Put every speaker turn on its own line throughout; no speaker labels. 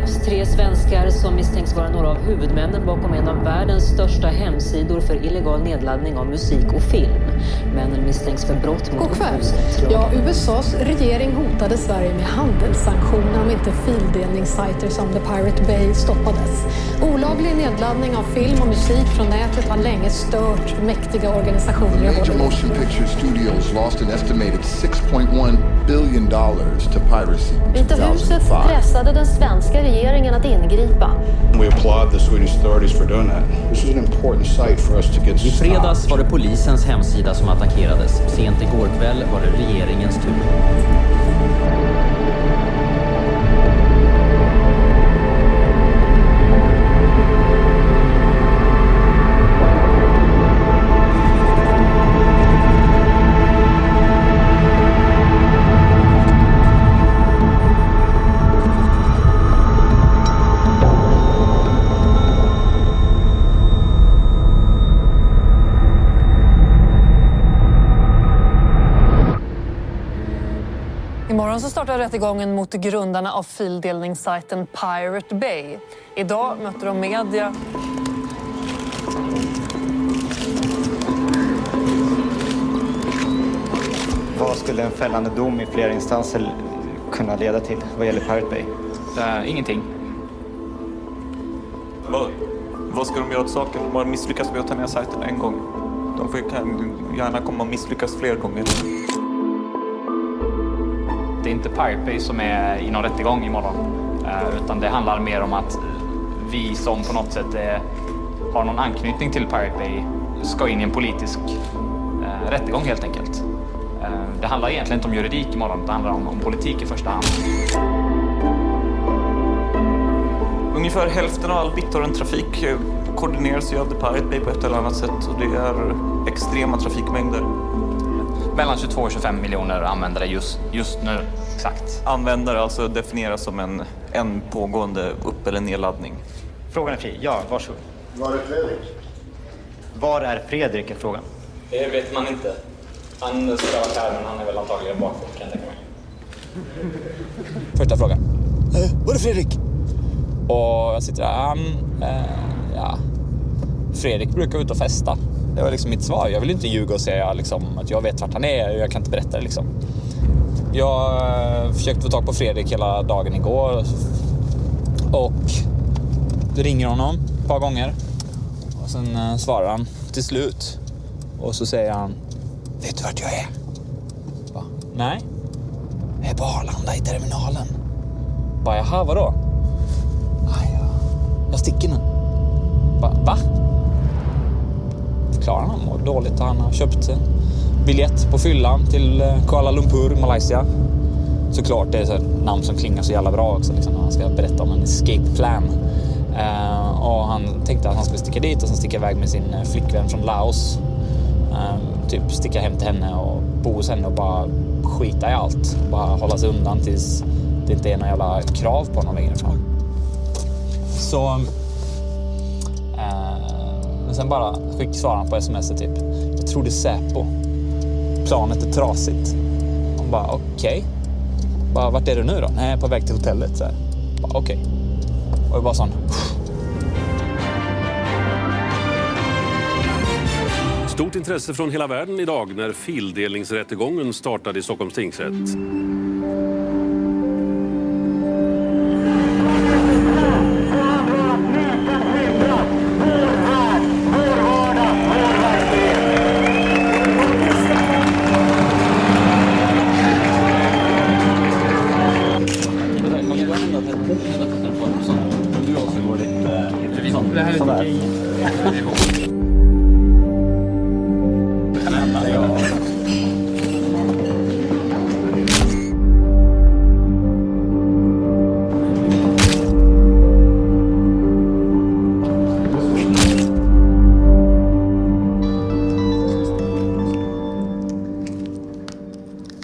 greps 3 svenskar som misstänks vara några av huvudmännen bakom en av världens största hemsidor för illegal nedladdning av musik och film. Männen misstänks för brott mot upphovsrättslagen.
Ja, USAs regering hotade Sverige med handelssanktioner om inte fildelningssajter som The Pirate Bay stoppades. Olaglig nedladdning av film och musik från nätet har länge stört mäktiga organisationer i
Major motion picture studios lost an estimated $6.1 billion to piracy.
Vita huset pressade den svenska regeringen att ingripa.
We applaud the Swedish authorities for doing that. This was an important site for us to get
I fredags var det polisens hemsida som attackerades. Sent igår kväll var det regeringens tur.
Imorgon så startar rättegången mot grundarna av fildelningssajten Pirate Bay. Idag möter de media.
Vad skulle en fällande dom i flera instanser kunna leda till vad gäller Pirate Bay?
Ingenting. Vad ska de göra åt saken? De har misslyckats med att ta ner sajten en gång. De får gärna komma och misslyckas fler gånger.
Det är inte Pirate Bay som är i någon rättegång imorgon. Utan det handlar mer om att vi som på något sätt har någon anknytning till Pirate Bay ska in i en politisk rättegång helt enkelt. Det handlar egentligen inte om juridik imorgon, det handlar om politik i första hand.
Ungefär hälften av all BitTorrent-trafik koordineras ju av The Pirate Bay på ett eller annat sätt. Och det är extrema trafikmängder.
Mellan 22 och 25 miljoner användare just nu, exakt.
Användare alltså definieras som en pågående upp- eller nedladdning.
Frågan är fri. Ja, varsågod.
Var är Fredrik?
Var är Fredrik är frågan?
Det vet man inte. Han ska vara här, men han är väl antagligen bakåt, kan jag tänka mig.
Första frågan. Var är Fredrik? Och jag sitter där. Ja. Fredrik brukar ut och festa. Det var liksom mitt svar. Jag vill inte ljuga och säga liksom, att jag vet vart han är. Jag kan inte berätta det liksom. Jag försökte få tag på Fredrik hela dagen igår. Och ringer honom ett par gånger. Och sen svarar han till slut. Och så säger han: vet du vart jag är? Va? Nej. Jag är på Arlanda i terminalen. Bara, jaha, vadå? Jag sticker nu. Va? Förklarar han mår dåligt och han har köpt en biljett på fyllan till Kuala Lumpur, Malaysia. Såklart, det är så ett namn som klingar så jävla bra också. Liksom, han ska berätta om en escape plan. Och han tänkte att han skulle sticka dit och sen sticka iväg med sin flickvän från Laos. Typ sticka hem till henne och bo hos henne och bara skita i allt. Bara hålla sig undan tills det inte är några jävla krav på någon längre fram. Så men sen bara svarar han på sms typ: jag tror det är Säpo. Planet är trasigt. Han bara okej. Bara, vart är du nu då? Nej, på väg till hotellet så här. Bara okej. Och jag bara sån.
Stort intresse från hela världen idag när fildelningsrättegången startade i Stockholms tingsrätt.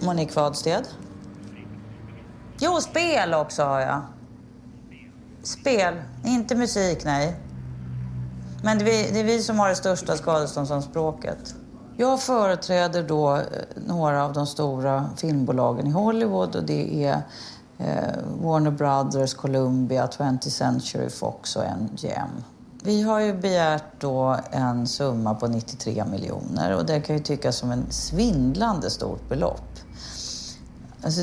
Monique Wadsted. Jo, spel också har jag. Spel, inte musik, nej. Men det är vi som har det största skadeståndsanspråket. Jag företräder då några av de stora filmbolagen i Hollywood och det är Warner Brothers, Columbia, 20th Century Fox och MGM. Vi har ju begärt då en summa på 93 miljoner och det kan ju tyckas som en svindlande stort belopp. Alltså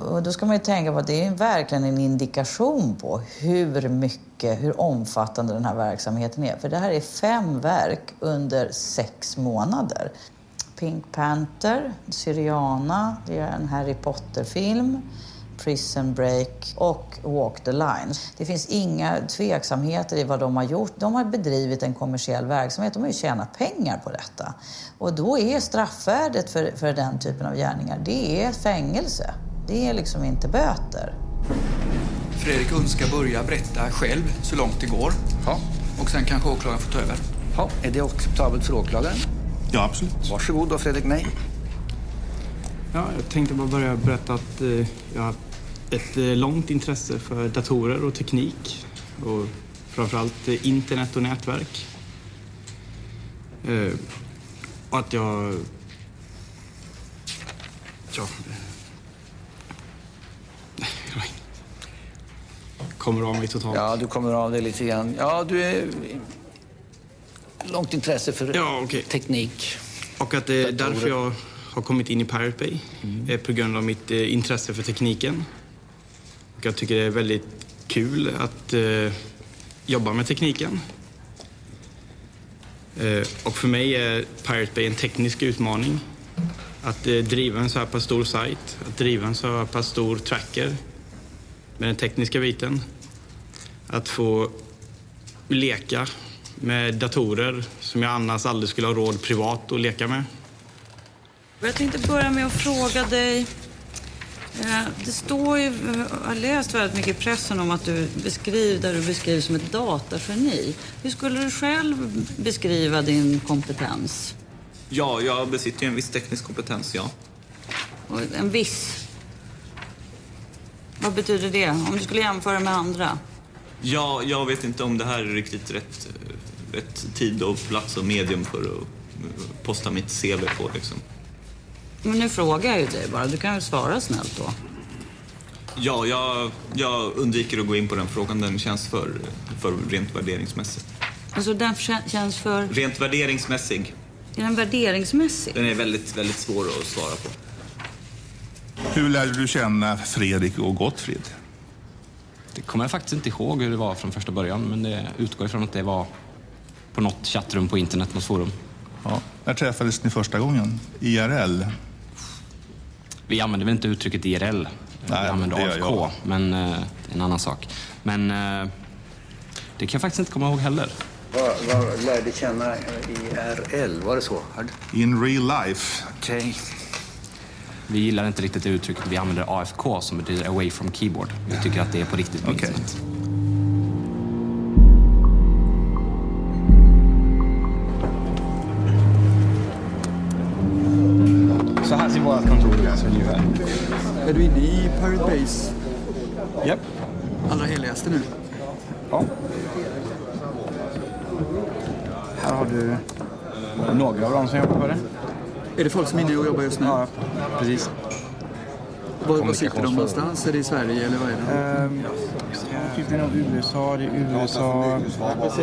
och då ska man ju tänka på att det är verkligen en indikation på hur omfattande den här verksamheten är. För det här är 5 verk under 6 månader. Pink Panther, Syriana, det är en Harry Potter-film, Prison Break och Walk the Line. Det finns inga tveksamheter i vad de har gjort. De har bedrivit en kommersiell verksamhet. De har ju tjänat pengar på detta. Och då är straffvärdet för den typen av gärningar, det är fängelse. Det är liksom inte böter.
Fredrik Hund ska börja berätta själv så långt det går.
Ja.
Och sen kanske åklagaren får ta över.
Ja, är det acceptabelt för åklagaren?
Ja, absolut.
Varsågod då, Fredrik. Nej.
Ja, jag tänkte bara börja berätta att jag har ett långt intresse för datorer och teknik. Och framförallt internet och nätverk. Och att jag kommer av mig totalt.
Ja, du kommer av dig lite grann. Ja, du är långt intresse för teknik.
Och att det är därför jag har kommit in i Pirate Bay. På grund av mitt intresse för tekniken. Och jag tycker det är väldigt kul att jobba med tekniken. Och för mig är Pirate Bay en teknisk utmaning. Att driva en så här pass stor sajt, att driva en så här pass stor tracker med den tekniska biten. Att få leka med datorer som jag annars aldrig skulle ha råd privat att leka med.
Jag tänkte börja med att fråga dig. Det står ju, jag har läst väldigt mycket i pressen om att du beskrivs som ett datageni. Hur skulle du själv beskriva din kompetens?
Ja, jag besitter ju en viss teknisk kompetens, ja.
Och en viss? Vad betyder det? Om du skulle jämföra med andra?
Ja, jag vet inte om det här är riktigt rätt tid och plats och medium för att posta mitt CV på, liksom.
Men nu frågar jag ju dig bara. Du kan ju svara snällt då.
Ja, jag undviker att gå in på den frågan. Den känns för rent värderingsmässigt.
Alltså den känns för...
Rent värderingsmässig.
Är den värderingsmässig?
Den är väldigt, väldigt svår att svara på.
Hur lärde du känna Fredrik och Gottfrid?
Det kommer jag faktiskt inte ihåg hur det var från första början, men det utgår ifrån att det var på något chattrum på internet, något forum.
Ja. När träffades ni första gången? IRL?
Vi använder väl inte uttrycket IRL. Vi använder AFK, men det är en annan sak. Men det kan jag faktiskt inte komma ihåg heller.
Vad lärde känna IRL? Var det så?
In real life.
Okej.
Vi gillar inte riktigt det uttrycket. Vi använder AFK som betyder away from keyboard. Vi tycker att det är på riktigt på internet.
Så här ser vårt kontor ut ungefär.
Är du inne i Pirate Bays?
Japp.
Allra heligaste nu?
Ja. Här har du några av dem som jobbar på det.
Är det folk som är inne och jobbar just nu?
Ja, precis.
Var sitter de någonstans? Är det i Sverige eller vad är det?
Det är nog USA,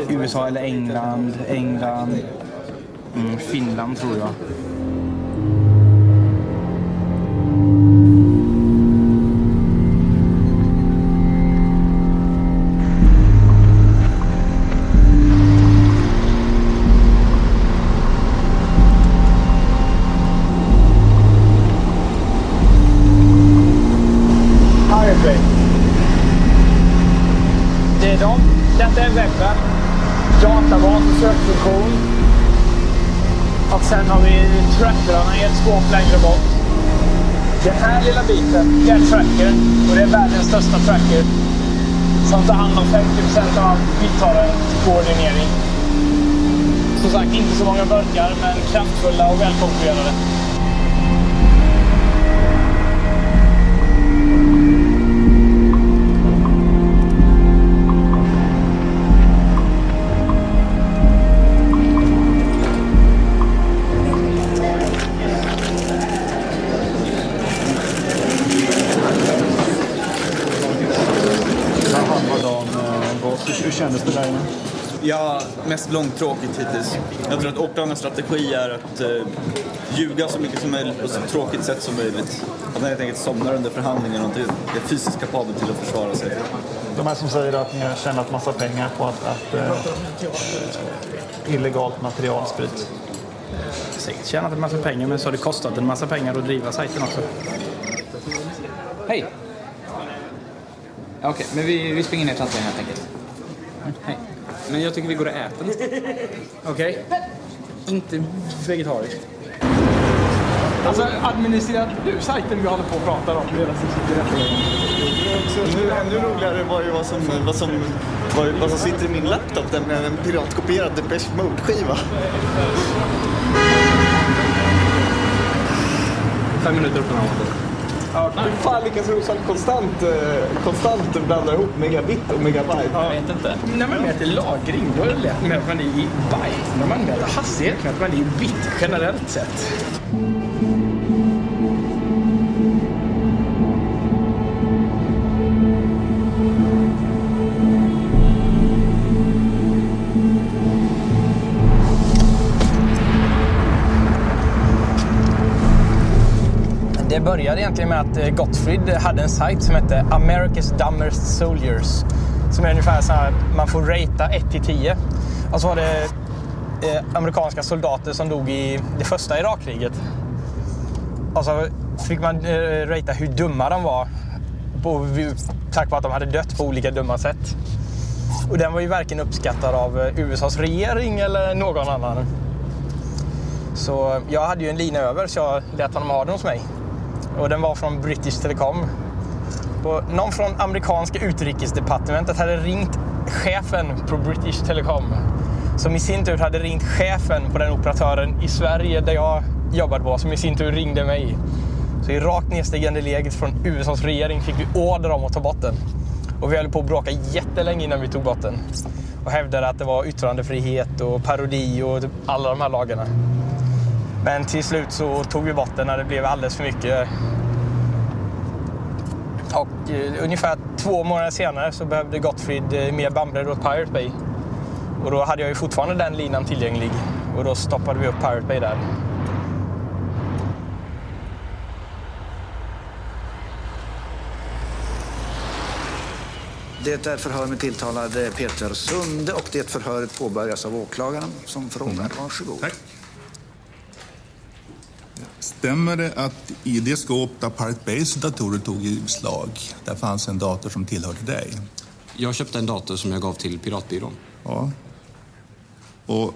USA eller England, Finland tror jag.
Detta är webben, databas och sökfunktion. Och sen har vi trackerarna i ett skåp längre bort. Den här lilla biten är tracker och det är världens största tracker som tar hand om 50% av bittorrent-koordinering. Som sagt, inte så många burkar men kraftfulla och välkonfigurerade.
kändes det där inne?
Ja, mest långtråkigt hittills. Jag tror att åklagarens strategi är att ljuga så mycket som möjligt på så tråkigt sätt som möjligt. Att han helt enkelt somnar under förhandlingen och inte är fysiskt kapabel till att försvara sig.
De här som säger att ni har tjänat massa pengar på att illegalt material sprids.
Säkert tjänat en massa pengar, men så har det kostat en massa pengar att driva sajten också.
Hej! Okej, men vi springer ner till trappen helt enkelt. Hej. Men jag tycker vi går och äter nästan.
Okej. Inte vegetariskt.
Alltså, administrerar du sajten vi håller på och pratar om redan sitter rätt.
Ännu roligare var ju vad som sitter i min laptop, nämligen en piratkopierad Depeche Mode-skiva.
5 minuter upp på den här åter.
Ja, hur fan lyckas Rosvall konstant blanda ihop megabit och megabyte?
Jag vet inte. När man mäter lagring, då är det lätt med att man är i byte. När man mäter hastighet, med att man är i bit generellt sett. Det började egentligen med att Gottfried hade en sajt som hette America's Dumbest Soldiers. Som är ungefär så här, man får ratea 1-10. Och så var det amerikanska soldater som dog i det första Irakkriget. Och så fick man ratea hur dumma de var. Tack vare att de hade dött på olika dumma sätt. Och den var ju verkligen uppskattad av USAs regering eller någon annan. Så jag hade ju en lina över, så jag lät honom ha den hos mig. Och den var från British Telecom. Och någon från amerikanska utrikesdepartementet hade ringt chefen på British Telecom. Som i sin tur hade ringt chefen på den operatören i Sverige där jag jobbade på. Som i sin tur ringde mig. Så i rakt nedstigande läget från USAs regering fick vi order om att ta bort den. Och vi höll på att bråka jättelänge innan vi tog bort den. Och hävdade att det var yttrandefrihet och parodi och typ alla de här lagarna. Men till slut så tog vi bort den när det blev alldeles för mycket. Och ungefär 2 månader senare så behövde Gottfried mer bandbredd åt Pirate Bay. Och då hade jag ju fortfarande den linan tillgänglig. Och då stoppade vi upp Pirate Bay där.
Det är ett förhör med tilltalad Peter Sunde och det förhöret påbörjas av åklagaren som frågar. Varsågod.
Tack. Stämmer det att i det skåp där Pirate Bays datorer tog i beslag, där fanns en dator som tillhörde dig?
Jag köpte en dator som jag gav till Piratbyrån.
Ja. Och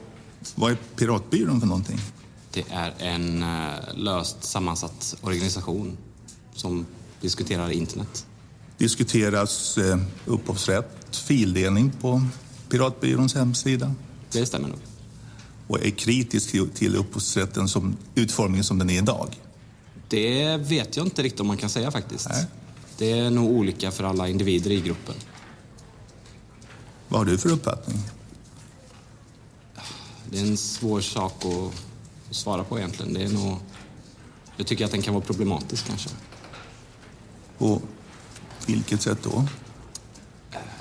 vad är Piratbyrån för någonting?
Det är en löst sammansatt organisation som diskuterar internet.
Diskuteras upphovsrätt, fildelning på Piratbyråns hemsida?
Det stämmer nog.
Och är kritisk till upphovsrätten som utformningen som den är idag?
Det vet jag inte riktigt om man kan säga faktiskt. Nej. Det är nog olika för alla individer i gruppen.
Vad har du för uppfattning?
Det är en svår sak att svara på egentligen. Det är nog... Jag tycker att den kan vara problematisk kanske.
På vilket sätt då?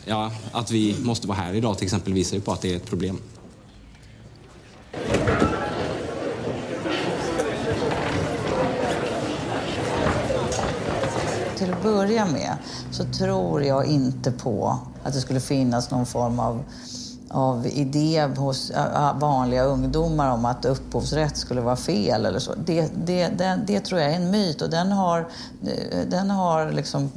Ja, att vi måste vara här idag till exempel visar ju på att det är ett problem.
Till att börja med så tror jag inte på att det skulle finnas någon form av idé hos vanliga ungdomar om att upphovsrätt skulle vara fel eller så. Det tror jag är en myt och den har liksom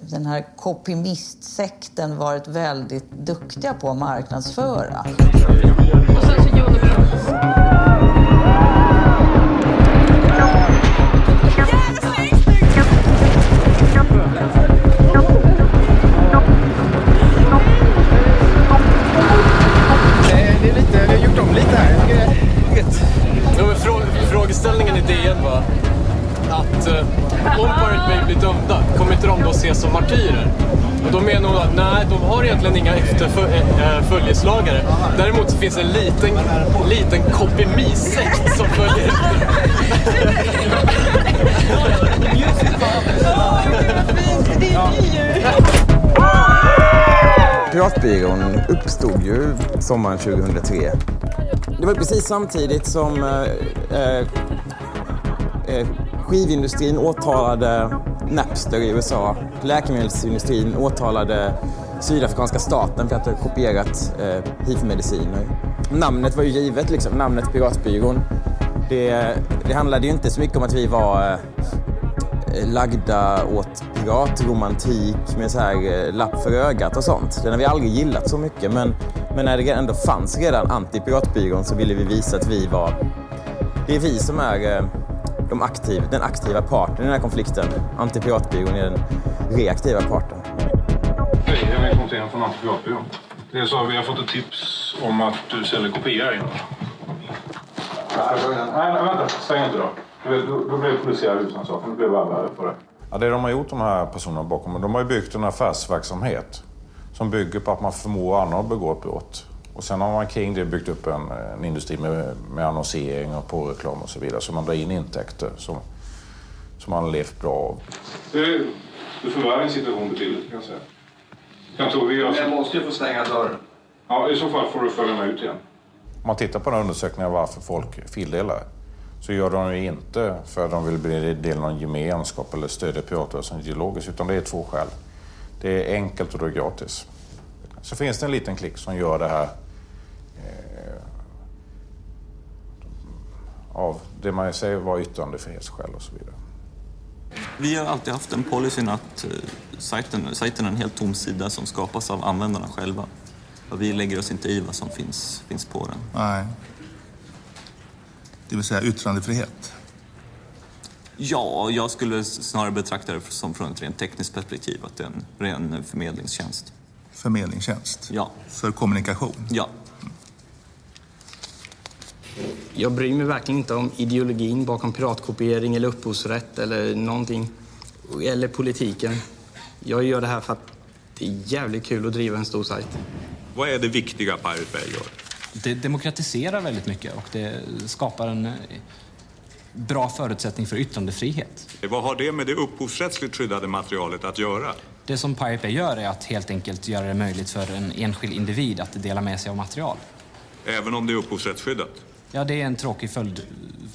den här kopimistsekten varit väldigt duktiga på att marknadsföra.
Frågeställningen i DN var att om Pirate Bay blir dömda kommer inte de då ses som martyrer. Och då menar hon att nej, de har egentligen inga följeslagare. Däremot så finns en liten kopimissekt som följer efter.
Piratbyrån uppstod ju sommaren 2003. Det var precis samtidigt som skivindustrin åtalade Napster i USA. Läkemedelsindustrin åtalade sydafrikanska staten för att ha kopierat HIV-mediciner. Namnet var ju givet, liksom, namnet Piratbyrån. Det handlade ju inte så mycket om att vi var lagda åt piratromantik med så här lapp för ögat och sånt. Den har vi aldrig gillat så mycket, men när det ändå fanns redan anti-piratbyrån så ville vi visa att det är vi som är den aktiva parten i den här konflikten. Anti-piratbyrån är den reaktiva parten.
Hej, jag är Fonten från Anti-piratbyrån. Det är så att vi har fått ett tips om att du säljer kopior in. Nej, vänta, stäng inte då. Då blir det polisiär husrannsakan, då blir vi alla på det. Ja, det de har gjort, de här personerna bakom, de har ju byggt en affärsverksamhet som bygger på att man förmår andra att begå ett brott. Och sen har man kring det byggt upp en industri med annonsering och påreklam och så vidare. Så man drar in intäkter som man har levt bra av. Du förvärrar en situation betydligt, kan jag säga. Jag måste ju få stänga dörren. Ja, i så fall får du följa med ut igen. Om man tittar på den undersökningen varför folk fildelar, så gör de ju inte för att de vill bli del av någon gemenskap eller stödja piratrörelsen ideologiskt, utan det är två skäl. Det är enkelt och det är gratis. Så finns det en liten klick som gör det här av det man säger var yttrandefrihetsskäl och så vidare.
Vi har alltid haft en policyn att sajten är en helt tom sida som skapas av användarna själva. Och vi lägger oss inte i vad som finns på den.
Nej. Det vill säga yttrandefrihet.
Ja, jag skulle snarare betrakta det som från ett rent tekniskt perspektiv, att det är en ren förmedlingstjänst.
Förmedlingstjänst?
Ja.
För kommunikation?
Ja.
Jag bryr mig verkligen inte om ideologin bakom piratkopiering eller upphovsrätt eller någonting. Eller politiken. Jag gör det här för att det är jävligt kul att driva en stor sajt.
Vad är det viktiga Pirate Bay gör?
Det demokratiserar väldigt mycket och det skapar en bra förutsättning för yttrandefrihet.
Vad har det med det upphovsrättsligt skyddade materialet att göra?
Det som Pirate Bay gör är att helt enkelt göra det möjligt för en enskild individ att dela med sig av material.
Även om det är upphovsrättsskyddat?
Ja, det är en tråkig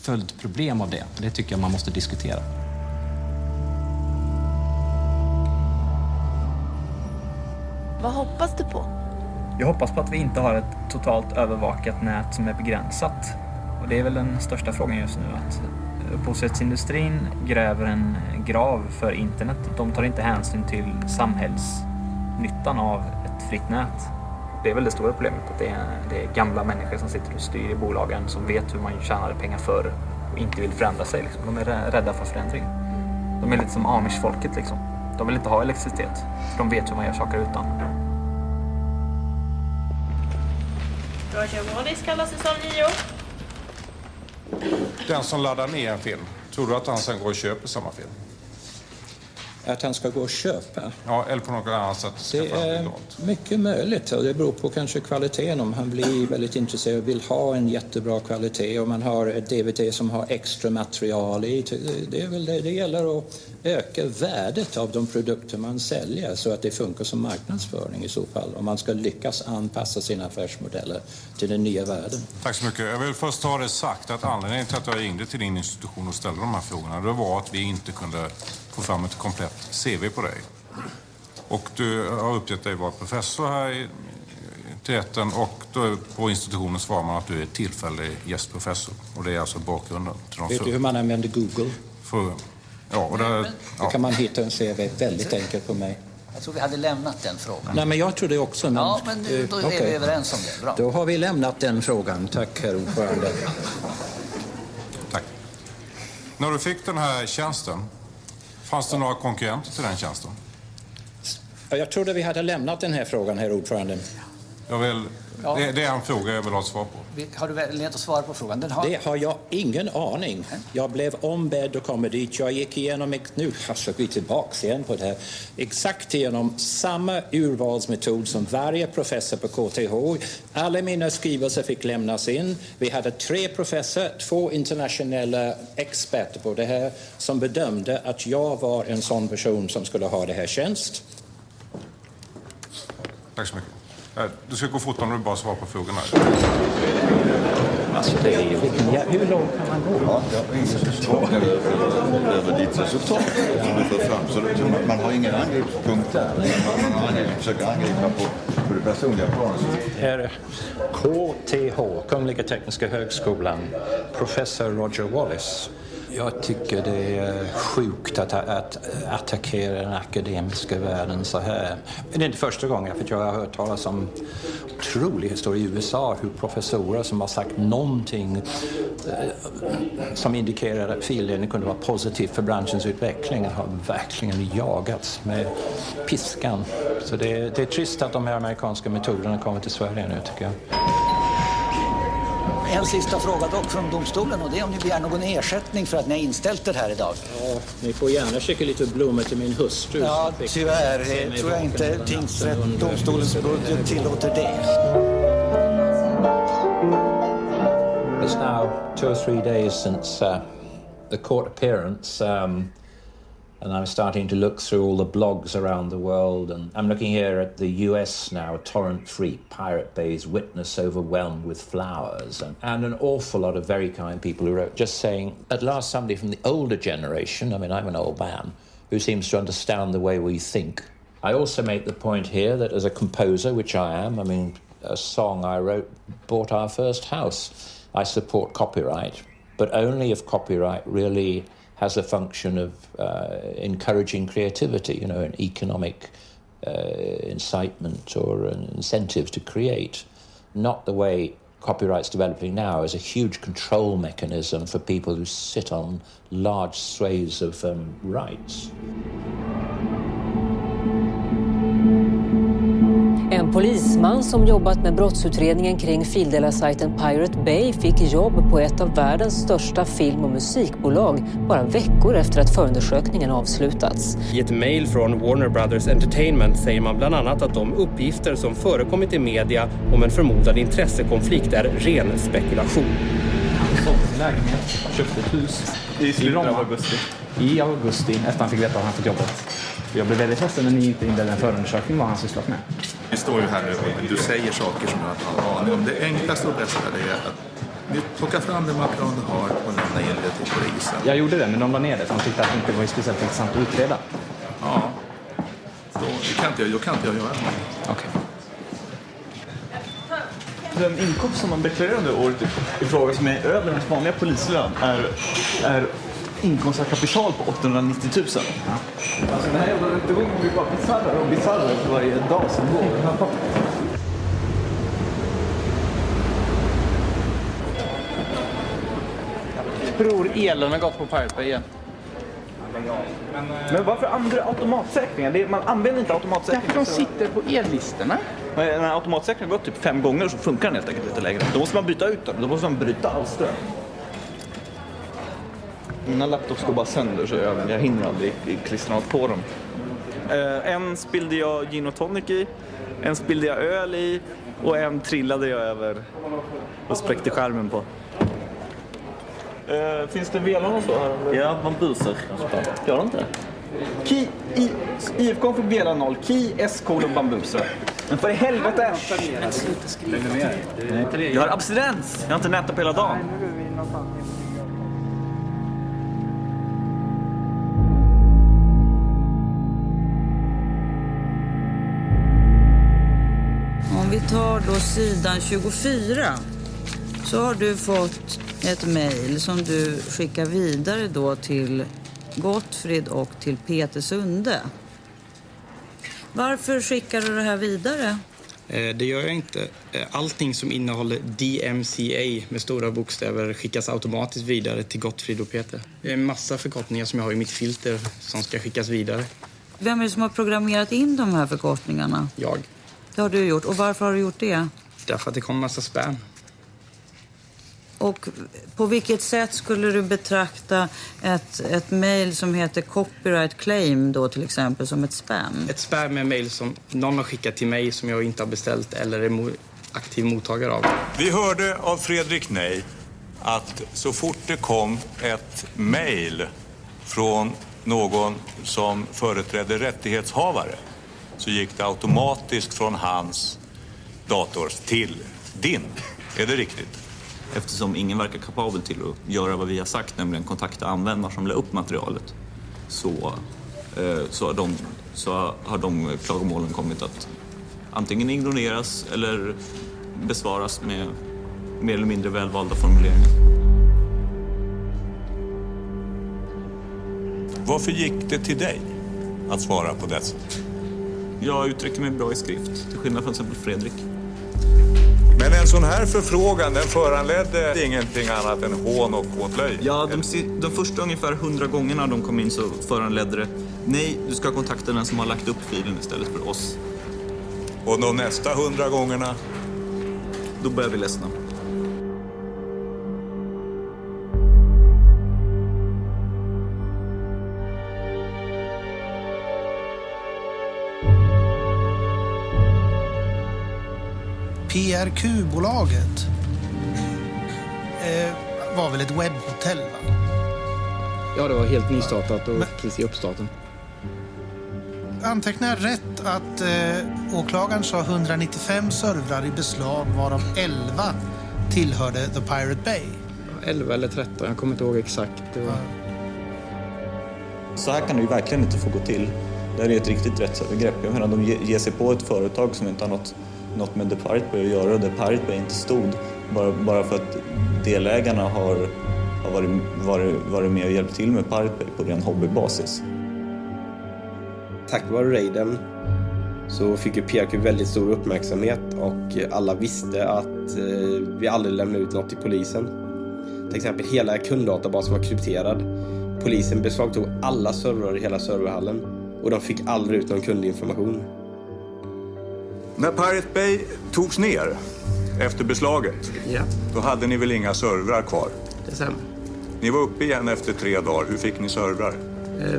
följdproblem av det. Det tycker jag man måste diskutera.
Vad hoppas du på?
Jag hoppas på att vi inte har ett totalt övervakat nät som är begränsat. Och det är väl den största frågan just nu, att upphovsrättsindustrin gräver en grav för internet. De tar inte hänsyn till samhällsnyttan av ett fritt nät. Det är väl det stora problemet, att det är gamla människor som sitter och styr i bolagen som vet hur man tjänade pengar förr och inte vill förändra sig. Liksom. De är rädda för förändring. De är lite som Amish-folket. Liksom. De vill inte ha elektricitet, för de vet hur man gör saker utan.
Roger Waters kallas säsong 9.
Den som laddar ner en film, tror du att han sen går och köper samma film?
Att han ska gå och köpa?
Ja, eller på något annat sätt.
Det är mycket möjligt. Det beror på kanske kvaliteten. Om han blir väldigt intresserad och vill ha en jättebra kvalitet. Om man har ett DVD som har extra material i. Det är väl det. Det gäller att öka värdet av de produkter man säljer så att det funkar som marknadsföring i så fall. Om man ska lyckas anpassa sina affärsmodeller till den nya världen.
Tack så mycket. Jag vill först ha det sagt att anledningen till att jag ringde till din institution och ställde de här frågorna, det var att vi inte kunde få fram ett komplett CV på dig. Och du har uppgett dig vara professor här till rätten, och då på institutionen svarar man att du är tillfällig gästprofessor. Och det är alltså bakgrunden till de.
Vet du hur man använder Google?
Då
kan man hitta en CV väldigt enkelt på mig.
Jag tror vi hade lämnat den frågan.
Nej, men jag tror det också. Men,
ja, men då är vi överens om det. Bra.
Då har vi lämnat den frågan. Tack, herr ordförande.
Tack. När du fick den här tjänsten, fanns det några konkurrenter till den tjänsten?
Jag trodde vi hade lämnat den här frågan, herr ordförande.
Det är en fråga jag vill ha svar på.
Har du väl att svara på frågan?
Det har jag ingen aning. Jag blev ombedd att komma dit. Jag gick igenom, nu ska vi tillbaka igen på det här, exakt igenom samma urvalsmetod som varje professor på KTH. Alla mina skrivelser fick lämnas in. Vi hade 3 professor, 2 internationella experter på det här som bedömde att jag var en sån person som skulle ha det här tjänst.
Tack så mycket. Du ska gå fort om du bara svarar på frågorna.
Alltså det är hur långt kan man gå?
Ja, jag har ingen resultat över ditt resultat som du för fram. Så man har ingen angreppspunkt där. Man försöker angripa på det personliga planet.
Herr KTH, Kungliga Tekniska Högskolan, professor Roger Wallace. Jag tycker det är sjukt att attackera den akademiska världen så här. Men det är inte första gången, för jag har hört talas om otrolig historia i USA, hur professorer som har sagt någonting som indikerar att fildelning kunde vara positivt för branschens utveckling har verkligen jagats med piskan. Så det är trist att de här amerikanska metoderna kommer till Sverige nu, tycker jag.
En sista fråga dock från domstolen, och det är om ni begär någon ersättning för att ni har inställt det här idag.
Ja, ni får gärna skicka lite blommor till min hustru.
Ja, tyvärr tror jag inte domstolens budget tillåter det.
It's now 2 or 3 days since the court appearance, and I'm starting to look through all the blogs around the world, and I'm looking here at the US now, torrent-free, Pirate Bay's witness overwhelmed with flowers, and an awful lot of very kind people who wrote just saying, at last somebody from the older generation, I mean I'm an old man, who seems to understand the way we think. I also make the point here that as a composer, which I am, I mean a song I wrote bought our first house. I support copyright, but only if copyright really has a function of encouraging creativity, you know, an economic incitement or an incentive to create. Not the way copyright's developing now as a huge control mechanism for people who sit on large swathes of rights.
En polisman som jobbat med brottsutredningen kring fildelar-sajten Pirate Bay fick jobb på ett av världens största film- och musikbolag bara veckor efter att förundersökningen avslutats.
I ett mejl från Warner Brothers Entertainment säger man bland annat att de uppgifter som förekommit i media om en förmodad intressekonflikt är ren spekulation.
Han sålde sin lägenhet, köpte ett hus
i slutet av augusti.
I augusti, efter han fick veta att han fått jobbet. Jag blev väldigt ledsen när ni inte inledde en förundersökning vad han sysslat med.
Vi står ju här nu och du säger saker som jag inte har aning om. Det enklaste och bästa är att ni plockar fram det material du har och lämnar in det till polisen.
Jag gjorde det, men de la ner det för de tyckte att det inte var speciellt intressant att utreda.
Ja, då kan inte jag göra det.
Okej.
Den inkomst som man deklarerar under året i fråga som är över den vanliga polislön är inkomst av kapital på 890 000. Ja. Alltså den här jävla rättegången blir bara bisarrare för varje dag som går.
Jag tror elen har gått på Pirate Bay igen. Men varför använder du automatsäkringar? Man använder inte automatsäkringar. Därför de sitter på ellistorna. När automatsäkringen har gått typ 5 gånger så funkar den helt enkelt lite längre. Då måste man byta ut den. Då måste man bryta all ström. Mina laptops går bara sönder så jag hinner aldrig klistra något på dem. En spillde jag gin och tonic i, en spillde jag öl i och en trillade jag över och spräckte skärmen på. Finns det velan och så här? Ja, bambuser. Gör det inte det? IFK fick vela 0, Ki, SK och bambuser. Men för i helvete! Jag har abstinens! Jag har inte nätat på hela dagen.
Om vi tar då sidan 24 så har du fått ett mejl som du skickar vidare då till Gottfrid och till Peter Sunde. Varför skickar du det här vidare?
Det gör jag inte. Allting som innehåller DMCA med stora bokstäver skickas automatiskt vidare till Gottfrid och Peter. Det är en massa förkortningar som jag har i mitt filter som ska skickas vidare.
Vem är det som har programmerat in de här förkortningarna?
Jag.
Det har du gjort. Och varför har du gjort det?
Därför att det kommer massa spam.
Och på vilket sätt skulle du betrakta ett mejl som heter copyright claim då till exempel som ett spam?
Ett spam är mejl som någon har skickat till mig som jag inte har beställt eller är aktiv mottagare av.
Vi hörde av Fredrik Ney att så fort det kom ett mejl från någon som företrädde rättighetshavare så gick det automatiskt från hans
dator till din. Är det riktigt?
Eftersom ingen verkar kapabel till att göra vad vi har sagt, nämligen kontakta användare som la upp materialet, så har de klagomålen kommit att antingen ignoreras eller besvaras med mer eller mindre välvalda formuleringar.
Varför gick det till dig att svara på dessa?
Jag uttryckte mig bra i skrift, till skillnad från till exempel Fredrik.
Men en sån här förfrågan, den föranledde ingenting annat än hån och åtlöj.
Ja, de första ungefär 100 gångerna de kom in så föranledde det: nej, du ska kontakta den som har lagt upp filen istället för oss.
Och de nästa 100 gångerna?
Då börjar vi ledsna.
PRQ-bolaget var väl ett webbhotell, va?
Ja, det var helt nystartat och precis i uppstarten.
Antecknar jag rätt att åklagaren sa 195 servrar i beslag, varav 11 tillhörde The Pirate Bay?
11 eller 13, jag kommer inte ihåg exakt.
Så här kan det ju verkligen inte få gå till. Det här är ett riktigt rättsövergrepp. Jag menar, de ger sig på ett företag som inte har något med The Pirate Bay att göra, och The Pirate Bay inte stod bara för att delägarna har varit med och hjälpt till med Pirate Bay på ren hobbybasis.
Tack vare raiden så fick ju PRQ väldigt stor uppmärksamhet och alla visste att vi aldrig lämnade ut något till polisen. Till exempel hela kunddatabasen var krypterad. Polisen beslagtog alla servrar i hela serverhallen och de fick aldrig ut någon kundinformation.
När Pirate Bay togs ner efter beslaget, då hade ni väl inga servrar kvar?
Det stämmer.
Ni var uppe igen efter 3 dagar. Hur fick ni servrar?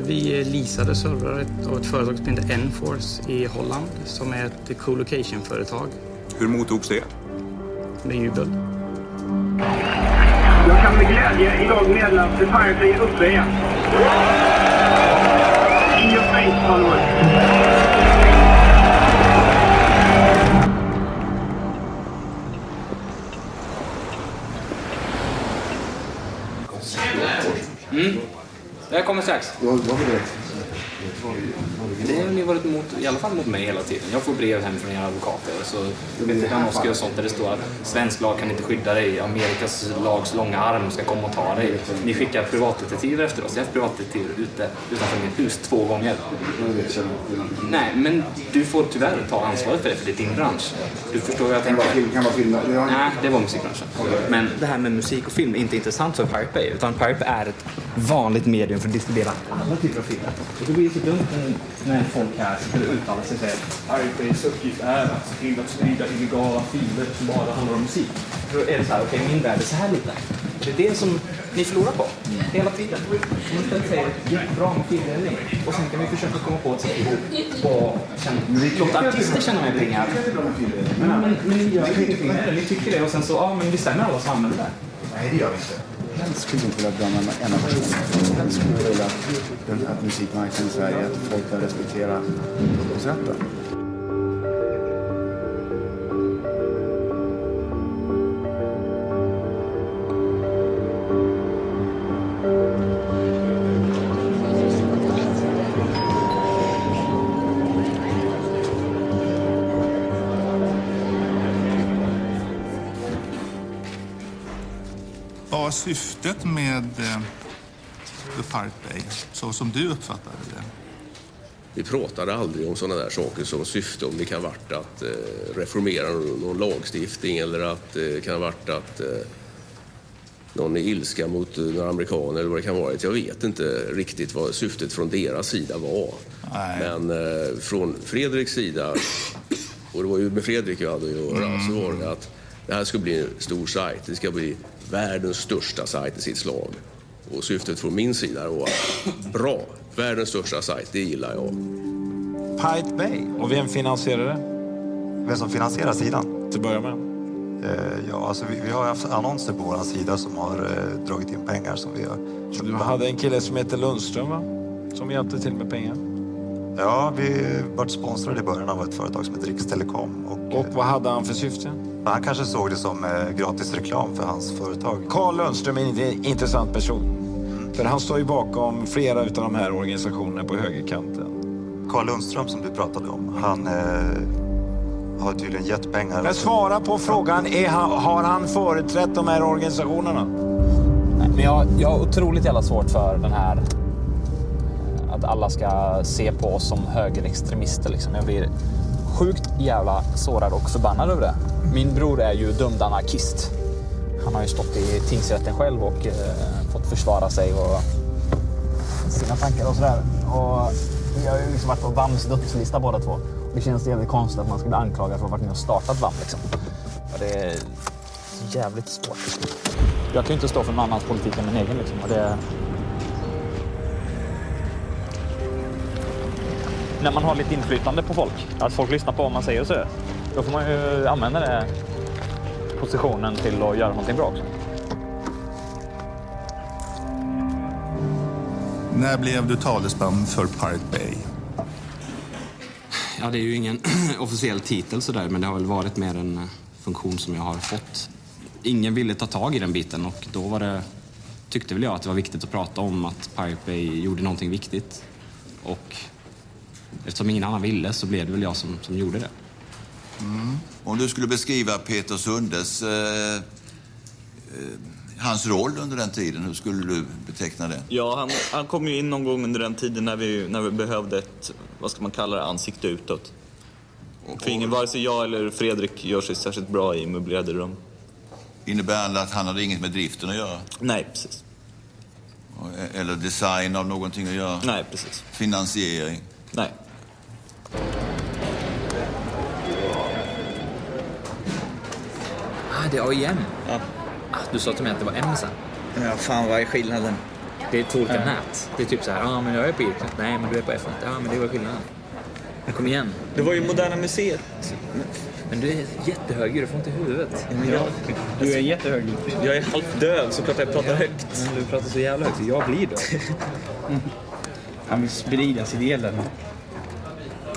Vi leasade servrar av ett företag som heter Enforce i Holland, som är ett co-location-företag.
Hur mottogs det?
Med jubel.
Jag kan med glädje idag meddela att The Pirate Bay är uppe igen. In your face, followers.
Jag kommer strax. Det har ni varit emot, i alla fall mot mig hela tiden. Jag får brev hem från era advokater. Så och sånt där det står att svensk lag kan inte skydda dig. Amerikas lags långa arm ska komma och ta dig. Ni skickar privatdetektiver efter oss. Jag har haft privatdetektiver utanför mitt hus 2 gånger. Nej, men du får tyvärr ta ansvaret för det, för det är din bransch. Du förstår vad jag tänker.
Kan vara film?
Nej, det var musikbranschen. Men det här med musik och film är inte intressant för Pirate Bay, utan Pirate Bay är ett vanligt medium för att distribuera alla typer av filmer. Och det blir så dumt när folk här skulle uttala sig och säga att Pirate Bays uppgift är att se till att sprida illegala filer som bara handlar om musik. Då är det så här, okej, min värld är så här lite. Det är det som ni förlorar på hela tiden. Man ska säga jättebra med fildelning och sen kan vi försöka komma på ett sätt och låta artister känna med pengar. Men ni gör inte, ni tycker det och sen så, men vi stämmer alla som använder det.
Nej, det gör vi inte. Helst skulle inte vilja döma en enda person. Helst skulle jag vilja att musikmarknaden i Sverige, att folk ska respektera upphovsrätten.
Vad syftet med The Pirate Bay, så som du uppfattade det?
Vi pratade aldrig om sådana där saker som syfte, om det kan ha varit att reformera någon lagstiftning eller att det kan ha varit att någon är ilska mot några amerikaner eller vad det kan vara. Jag vet inte riktigt vad syftet från deras sida var. Nej. Men från Fredriks sida, och det var ju med Fredrik jag hade att göra, så var det att det här ska bli en stor sajt. Det ska bli världens största sajt i sitt slag. Och syftet från min sida var bra. Världens största sajt, det gillar jag.
Pirate Bay. Och vem finansierar det?
Vem som finansierar sidan?
Till börja med.
Ja, alltså vi har haft annonser på vår sida som har dragit in pengar som vi har köpt.
Du hade en kille som heter Lundström, va? Som hjälpte till med pengar.
Ja, vi varit sponsrade i början av ett företag som heter Rikstelekom.
Och vad hade han för syfte?
Han kanske såg det som gratis reklam för hans företag.
Carl Lundström är en intressant person. För han står ju bakom flera av de här organisationerna på högerkanten.
Carl Lundström som du pratade om, han har tydligen gett pengar.
Men svara på frågan, har han företrätt de här organisationerna?
Nej, men jag har otroligt jävla svårt för den här att alla ska se på oss som högerextremister liksom. Jag blir sjukt jävla sårad och förbannad över det. Min bror är ju dömd anarkist. Han har ju stått i tingsrätten själv och fått försvara sig och sina tankar och sådär. Och vi har ju liksom varit på VAMs dödslista båda två. Det känns jävligt konstigt att man ska bli anklagad för att ha varit med och startat VAM liksom. Och det är så jävligt svårt. Jag kan ju inte stå för någon annans politik än min egen liksom. Och det... När man har lite inflytande på folk, att folk lyssnar på vad man säger och så, då får man ju använda den positionen till att göra någonting bra också.
När blev du talesman för Pirate Bay?
Ja, det är ju ingen officiell titel sådär, men det har väl varit mer en funktion som jag har fått. Ingen ville ta tag i den biten och då tyckte väl jag att det var viktigt att prata om att Pirate Bay gjorde någonting viktigt. Och eftersom ingen annan ville så blev det väl jag som gjorde det.
Om du skulle beskriva Peter Sundes, hans roll under den tiden, hur skulle du beteckna det?
Ja, han kom ju in någon gång under den tiden när vi behövde ett, vad ska man kalla det, ansikte utåt. För ingen, vare sig jag eller Fredrik gör sig särskilt bra i möblerade rum.
Innebär det att han hade inget med driften att göra?
Nej, precis.
Eller design av någonting att göra?
Nej, precis.
Finansiering?
Nej.
Det är AIM.
Ja.
Du sa till mig att det var M sen.
Ja, fan, vad är skillnaden?
Det är två olika nät. Det är typ så här, ja men jag är på Irknet. Nej, men du är på F1. Ja, men det var skillnaden. Men kom igen.
Det var ju Moderna Museet.
Men du är jättehög, du får inte i huvudet.
Du är jättehög. Jag är halvt döv, så klart jag pratar högt.
Men du pratar så jävla högt, så jag blir döv.
Han vill sprida sin del.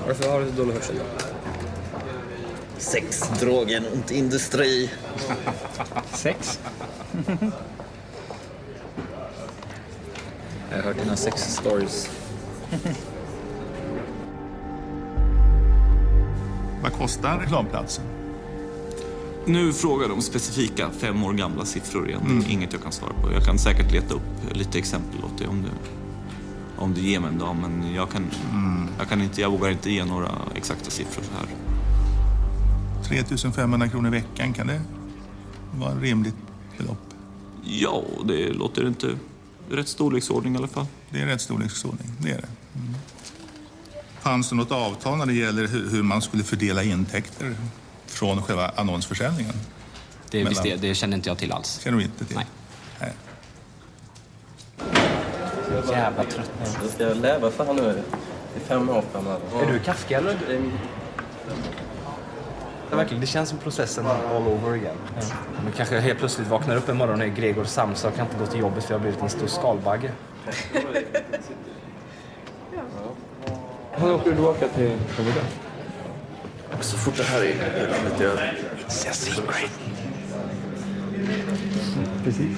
Varför har du så dålig hörsel?
Sex, drogen och industri.
Sex? Jag har hört dina sex stories.
Vad kostar reklamplatsen?
Nu frågar de specifika 5 år gamla siffror igen. Inget jag kan svara på. Jag kan säkert leta upp lite exempel åt det om du ger mig en dag. Men jag vågar inte ge några exakta siffror så här.
3 500 kronor i veckan, kan det vara ett rimligt belopp?
Ja, det låter inte rätt storleksordning i alla fall.
Det är rätt storleksordning, det är det. Fanns det något avtal när det gäller hur man skulle fördela intäkter från själva annonsförsäljningen?
Det känner inte jag till alls.
Känner du inte till?
Nej.
Jävla trött nu.
Jag ska leva för han nu. Det är 5 år framöver.
Är du Kafka eller? Ja, verkligen. Det känns som processen all over again. Ja. Men kanske helt plötsligt vaknar upp en morgon och är Gregor Samsa och kan inte gå till jobbet för jag har blivit en stor skalbagge. Hur åker du åka till Florida?
Så fort det här är landet över.
Secret. Precis.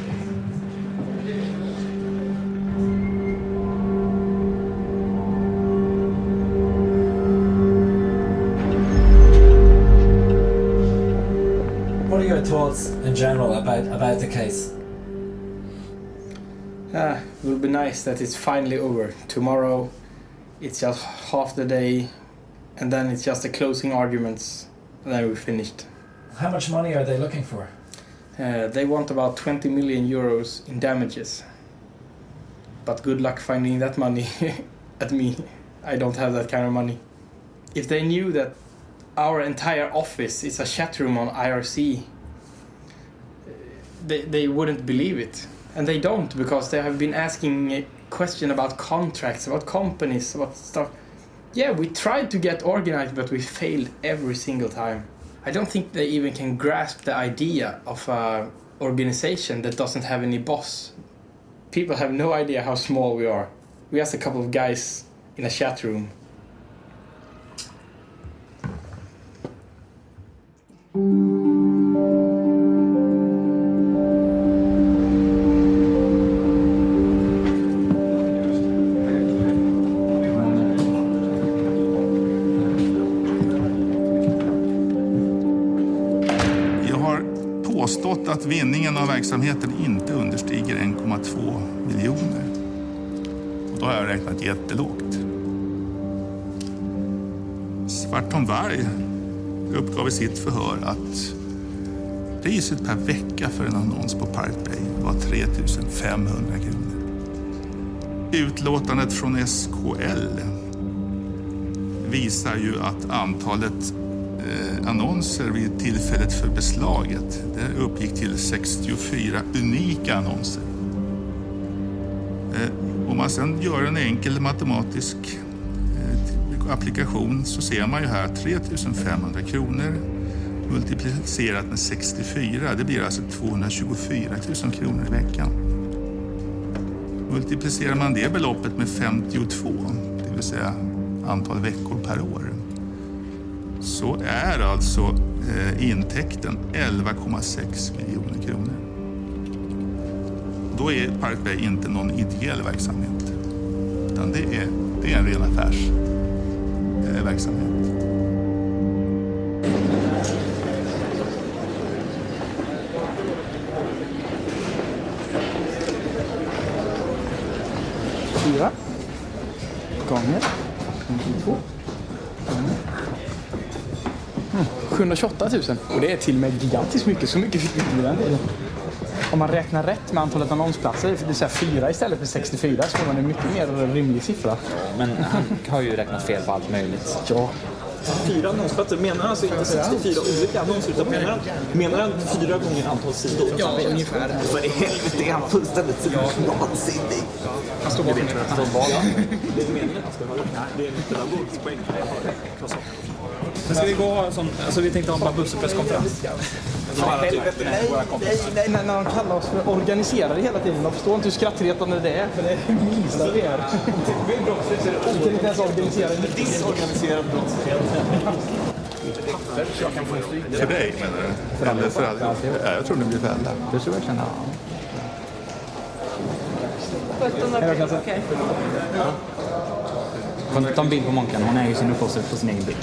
What are your thoughts in general about the case?
It will be nice that it's finally over. Tomorrow it's just half the day and then it's just the closing arguments and then we're finished.
How much money are they looking for?
They want about 20 million euros in damages. But good luck finding that money at me. I don't have that kind of money. If they knew that our entire office is a chat room on IRC, they wouldn't believe it. And they don't, because they have been asking a question about contracts, about companies, about stuff. Yeah, we tried to get organized, but we failed every single time. I don't think they even can grasp the idea of an organization that doesn't have any boss. People have no idea how small we are. We're just a couple of guys in a chat room
Påstått att vinningen av verksamheten inte understiger 1,2 miljoner. Och då har jag räknat jättelågt. Svartholm Varg uppgav i sitt förhör att priset per vecka för en annons på Pirate Bay var 3 500 kronor. Utlåtandet från SKL visar ju att antalet annonser vid tillfället för beslaget det uppgick till 64 unika annonser. Om man sedan gör en enkel matematisk applikation så ser man ju här 3 500 kronor multiplicerat med 64. Det blir alltså 224 000 kronor i veckan. Multiplicerar man det beloppet med 52, det vill säga antal veckor per år, så är alltså intäkten 11,6 miljoner kronor. Då är Pirate Bay inte någon ideell verksamhet, utan det är en ren affärsverksamhet.
Fyra gånger 52 728 000. Och det är till och med gigantiskt mycket. Så mycket fick vi inte den delen. Om man räknar rätt med antalet annonsplatser, det vill säga 4 istället för 64, så får man en mycket mer rimlig siffra.
Men han har ju räknat fel på allt möjligt.
Ja.
4 annonsplatser, menar han alltså inte 64 olika annonser, utan menar han 4 gånger antal sidor?
Ja, ungefär.
För i helvete är han fullständigt vansinnig.
Han står bakom det.
Det är meningen att han ska ha det. Det är en pedagogisk poäng.
Men ska vi gå ha en sån, alltså vi tänkte ha en Babussi-presskonferens.
Nej, när de kallar oss för organiserade hela tiden. De förstår inte hur skrattretande det är, för det är det minsta det är. Vi kan inte ens organisera en
disorganiserad brottslighet.
För dig menar du? Eller för alla? Ja, jag tror det blir för alla.
Det tror jag kan ha.
17 april, okej.
Kan du ta en bild på Monkan? Hon äger sin upphovsrätt på sin egen bild.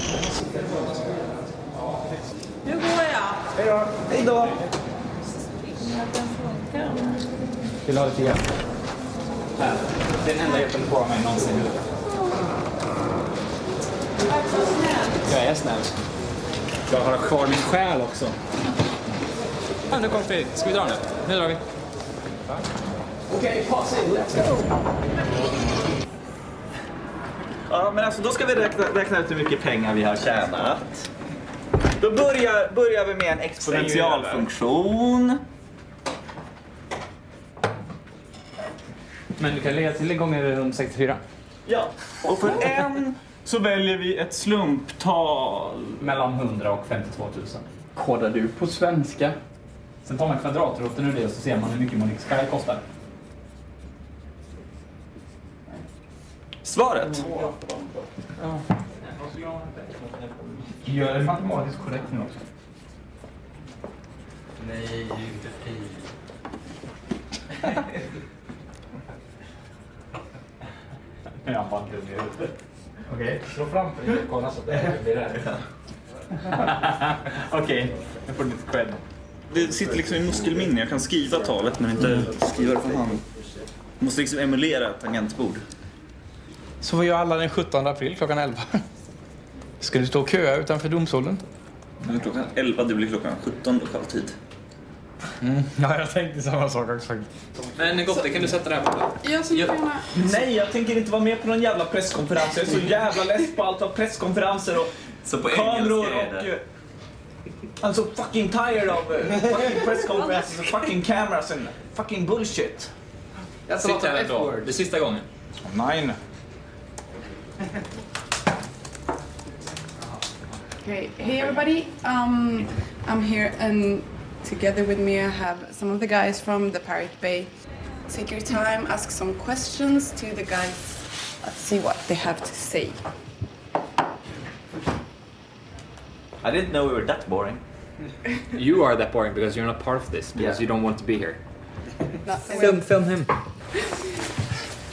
Nu går jag.
Hej då. Hej då.
Vill du ha lite hjälp? Här. Det är den enda hjälpen du får av mig någonsin. Jag är snäll. Jag har kvar min själ också. Ja, nu kommer Fredrik. Ska vi dra nu? Nu drar vi.
Okej, pass in. Let's go.
Ja, men alltså då ska vi räkna ut hur mycket pengar vi har tjänat. Då börjar vi med en exponentialfunktion.
Men du kan lägga till gånger runt 64.
Ja, och för en så väljer vi ett slumptal.
Mellan 100 och 52 000.
Kodar du på svenska?
Sen tar man kvadratroten ur det och så ser man hur mycket Monix Sky kostar.
Svaret?
Ja. Gör det matematiskt korrekt nu också.
Nej, inte fri.
Jag har inte det ute. Okej, slå framför dig och kolla så att det blir rätt. Okej, jag får lite cred.
Det sitter liksom i muskelminne. Jag kan skriva talet men inte skriva det för hand. Jag måste liksom emulera ett tangentbord.
Så vad gör alla den 17 april klockan 11? Ska du stå och köa utanför domstolen?
Klockan 11, det blir klockan 17 lokal tid.
Ja, jag tänkte samma sak också.
Men Gotte, kan du sätta det här på?
Nej, jag tänker inte vara med på någon jävla presskonferens. Jag är så jävla less på allt av presskonferenser och
så på
kameror
engelska är det.
och... I'm so fucking tired of fucking press conferences and fucking cameras and fucking bullshit.
Sitt här då. Det är sista gången.
Nej.
Okay, hey everybody. I'm here and together with me I have some of the guys from the Pirate Bay. Take your time, ask some questions to the guys. Let's see what they have to say.
I didn't know we were that boring.
You are that boring because you're not part of this, because you don't want to be here.
Film him.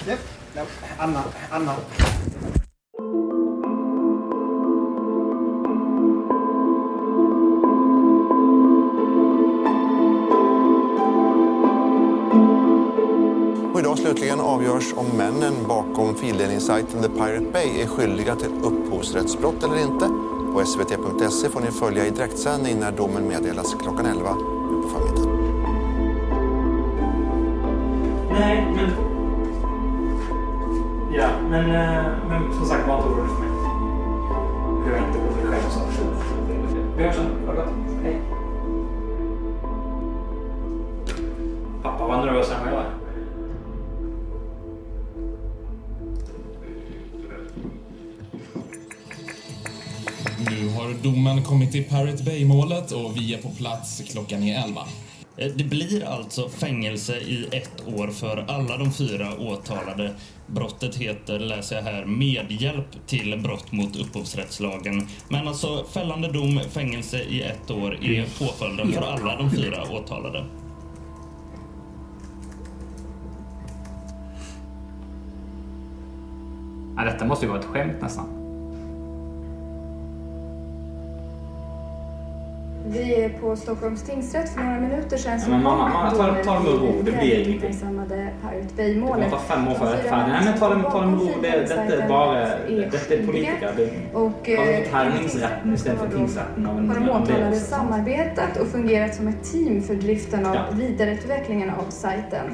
Yep. No, I'm not.
Och idag slutligen avgörs om männen bakom fildelningssajten The Pirate Bay är skyldiga till upphovsrättsbrott eller inte. På svt.se får ni följa i direktsändning när domen meddelas klockan 11 på förmiddagen.
Nej, men... Ja, men som sagt, var inte orolig för mig. Jag är inte på mig själv så. Vi hörs sen. Ha det gott. Hej. Pappa var nervös än vad jag är.
Nu har domen kommit till Pirate Bay-målet och vi är på plats, klockan är 11.
Det blir alltså fängelse i 1 år för alla de 4 åtalade. Brottet heter, läser jag här, medhjälp till brott mot upphovsrättslagen. Men alltså fällande dom, fängelse i 1 år är påföljden för alla de 4 åtalade.
Ja, detta måste ju vara ett skämt nästan.
Vi är på Stockholms tingsrätt för några minuter sedan.
Men mamma, ta det med ro, det blir ingenting.
Pirate Bay-målet.
Det tar 5 år för att färdig. Nej, men ta det med ro, detta är bara... Detta är politiker.
Och
härningsrätten istället för tingsrätten.
Har de åtalade samarbetat och fungerat som ett team för driften av vidareutvecklingen av sajten.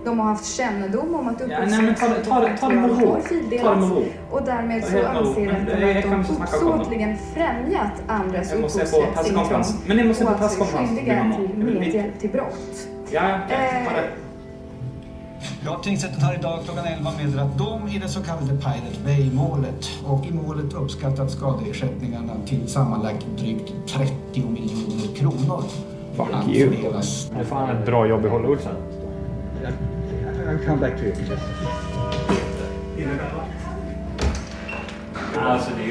De har haft kännedom om att upphovsrättsmaterial har fildelats och därmed så anser rätten att de uppsåtligen främjat andras upphovsrättsintrång och alltså är skyldiga till medhjälp till brott.
Ja, tingsrätten har idag klockan 11 meddelat dom i det så kallade Pirate Bay-målet. Och i målet uppskattat skadeersättningarna till sammanlagt drygt 30 miljoner kronor.
Fuck you. Det är fan ett bra jobb i Hollywood sen.
I'll come back to you.
Alltså det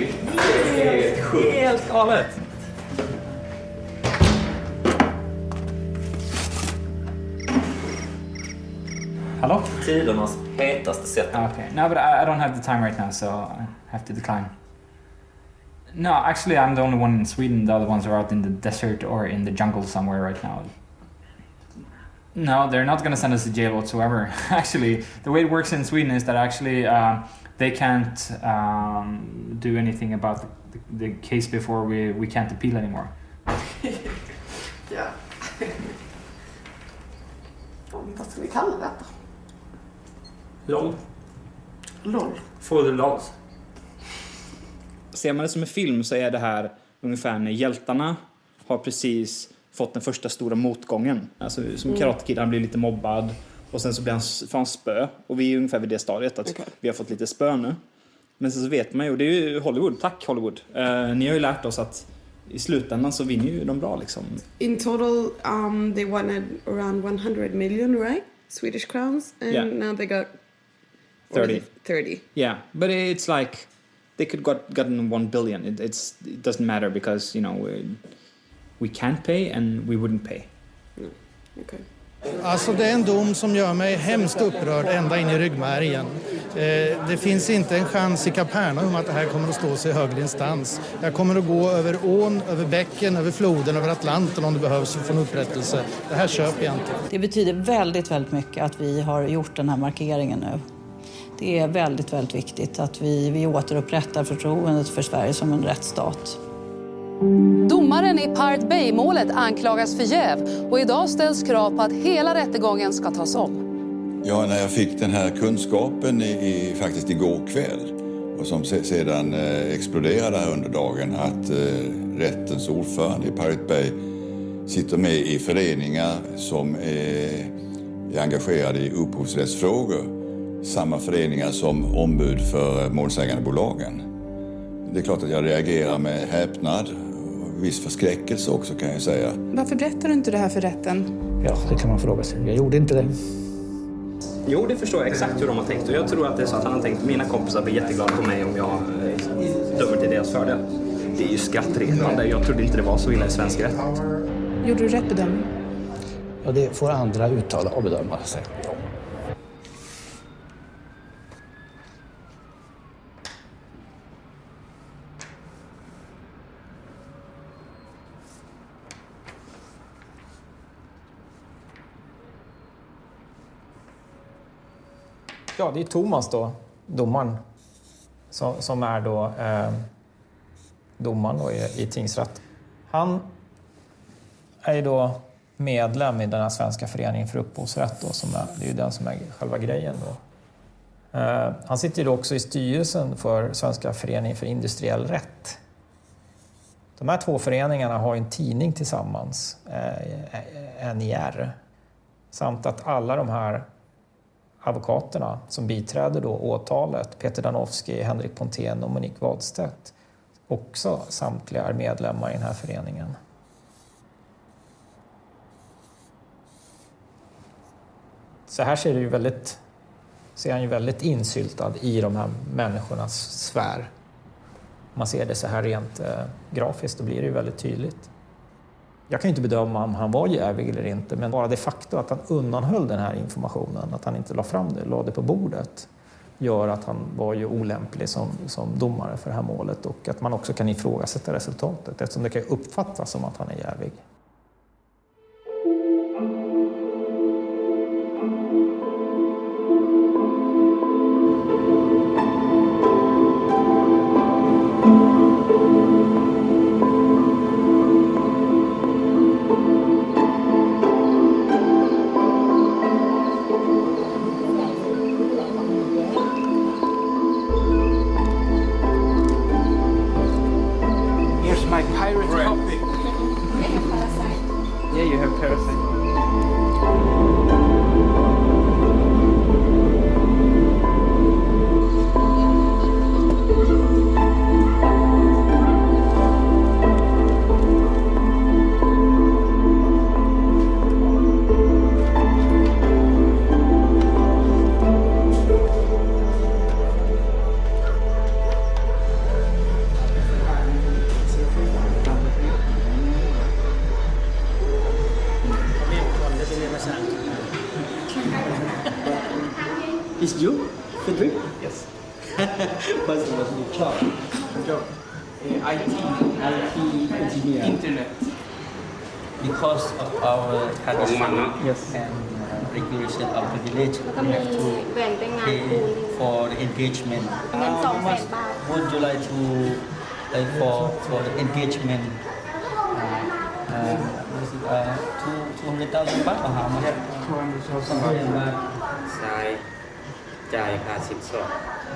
är ju helt galet.
Hello?
Tidernas hetaste sätt.
Okay. No, but I don't have the time right now, so I have to decline. No, actually I'm the only one in Sweden. The other ones are out in the desert or in the jungle somewhere right now. No, they're not going to send us to jail whatsoever. Actually, the way it works in Sweden is that actually they can't do anything about the case before we can't appeal anymore.
Ja. Vad ska vi kalla detta?
LOL.
LOL.
For the lols. Ser man det som en film så är det här ungefär när hjältarna har precis fått den första stora motgången. Alltså som Karate Kid, han blir lite mobbad och sen så blir han spö. Och vi är ungefär vid det stadiet att vi har fått lite spö nu. Men så vet man ju, det är ju Hollywood. Tack Hollywood. Ni har ju lärt oss att i slutändan så vinner ju de bra liksom.
In total they won around 100 million, right? Swedish crowns, and now they got 30.
Yeah, but it's like they could gotten 1 billion. It doesn't matter because, you know, we can't pay and we wouldn't pay.
Okay.
Alltså det är en dom som gör mig hemskt upprörd ända in i ryggmärgen. Det finns inte en chans i Kapernaum att det här kommer att stå sig i högre instans. Jag kommer att gå över ån, över bäcken, över floden, över Atlanten om det behövs för att få en upprättelse. Det här köper jag inte.
Det betyder väldigt, väldigt mycket att vi har gjort den här markeringen nu. Det är väldigt, väldigt viktigt att vi återupprättar förtroendet för Sverige som en rättsstat.
Domaren i Pirate Bay-målet anklagas för jäv och idag ställs krav på att hela rättegången ska tas om.
Ja, när jag fick den här kunskapen faktiskt igår kväll och som sedan exploderade här under dagen att rättens ordförande i Pirate Bay sitter med i föreningar som är engagerade i upphovsrättsfrågor. Samma föreningar som ombud för målsägandebolagen. Det är klart att jag reagerar med häpnad och viss förskräckelse också kan jag säga.
Varför berättar du inte det här för rätten?
Ja, det kan man fråga sig. Jag gjorde inte det.
Jo, det förstår jag exakt hur de har tänkt. Och jag tror att det är så att han har tänkt mina kompisar blir jätteglada på mig om jag dömer till deras fördel. Det är ju skrattretande. Jag trodde inte det var så illa i svensk rätt.
Gjorde du rätt bedömning?
Ja, det får andra uttala och bedöma sig.
Ja, det är Thomas då, domaren, som är då domaren då i tingsrätt. Han är ju då medlem i den här Svenska föreningen för upphovsrätt då, det är ju den som är själva grejen då. Han sitter ju då också i styrelsen för Svenska föreningen för industriell rätt. De här två föreningarna har en tidning tillsammans, NIR, samt att alla de här advokaterna som biträder då åtalet, Peter Danowski, Henrik Pontén och Monique Wadstedt, också samtliga är medlemmar i den här föreningen. Så här ser han ju väldigt insyltad i de här människornas sfär. Om man ser det så här rent grafiskt, då blir det ju väldigt tydligt. Jag kan ju inte bedöma om han var jävig eller inte, men bara det faktum att han undanhöll den här informationen, att han inte la fram det, la det på bordet, gör att han var ju olämplig som domare för det här målet, och att man också kan ifrågasätta resultatet eftersom det kan uppfattas som att han är jävig.
It's you, Fredrik? Yes. What's your job? IT engineer. Internet. Because of our country and regulation of privilege, we have to pay for the engagement. How much would you like to pay for the engagement? 200,000 baht or how much? 200,000 baht.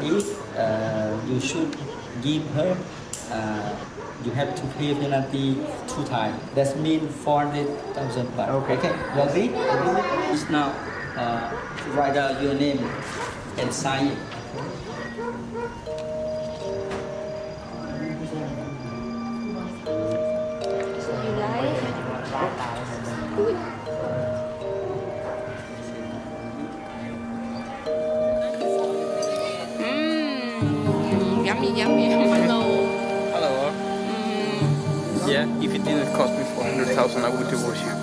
If you should give her, you have to pay penalty 2 times. That means 400,000 baht. Okay. You agree? Just now, write down your name and sign it.
Yummy. Hello.
Hello. Yeah, if it didn't cost me 400,000, I would divorce you.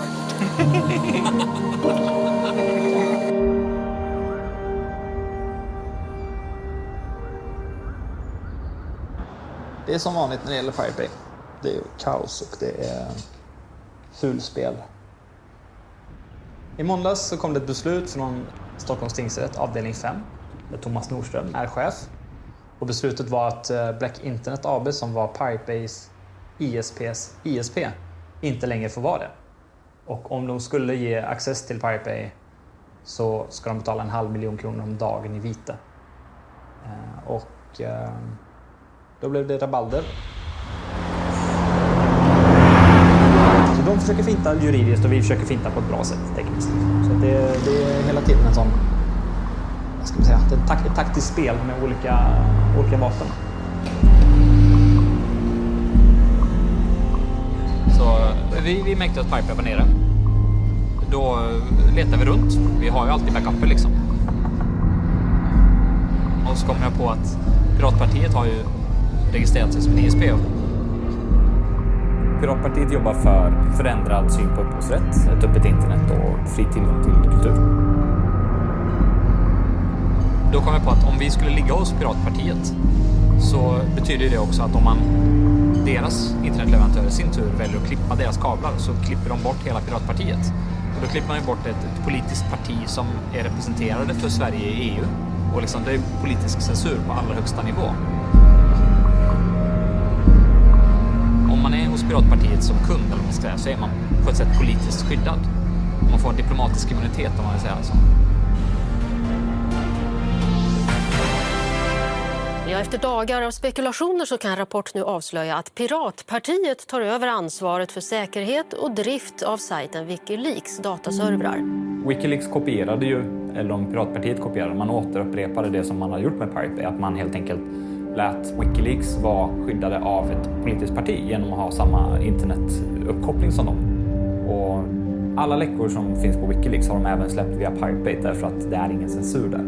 Det är som vanligt när det gäller Pirate Bay. Det är kaos och det är fulspel. I måndags så kom det ett beslut från Stockholms tingsrätt, avdelning 5, där Thomas Nordström är chef. Och beslutet var att Black Internet AB, som var Pirate Bays ISPs ISP, inte längre får vara det. Och om de skulle ge access till Pirate Bay så ska de betala 500 000 kronor om dagen i vite. Då blev det rabalder. Så de försöker finta juridiskt och vi försöker finta på ett bra sätt tekniskt. Så det är hela tiden en sån, vad ska man säga, det är ett taktiskt spel med olika vapen.
Så vi märkte att Pirate Bay var nere. Då letar vi runt. Vi har ju alltid backuper liksom. Och så kom jag på att Piratpartiet har ju registrerat sig som en ISP. Piratpartiet jobbar för förändrad syn på upphovsrätt, ett öppet internet och fri tillgång till kultur. Då kom jag på att om vi skulle ligga hos Piratpartiet så betyder det också att om deras internetleverantörer i sin tur väljer att klippa deras kablar så klipper de bort hela Piratpartiet. Och då klipper man ju bort ett politiskt parti som är representerade för Sverige i EU. Och liksom det är politisk censur på allra högsta nivå. Om man är hos Piratpartiet som kund eller vad man ska säga, så är man på ett sätt politiskt skyddad. Man får en diplomatisk immunitet om man vill säga så.
Ja, efter dagar av spekulationer så kan Rapport nu avslöja att Piratpartiet tar över ansvaret för säkerhet och drift av sajten Wikileaks dataservrar.
Wikileaks kopierade ju, eller om Piratpartiet kopierade, man återupprepade det som man har gjort med Pirate Bay, att man helt enkelt lät Wikileaks vara skyddade av ett politiskt parti genom att ha samma internetuppkoppling som dem. Och alla läckor som finns på Wikileaks har de även släppt via Pirate Bay därför att det är ingen censur där.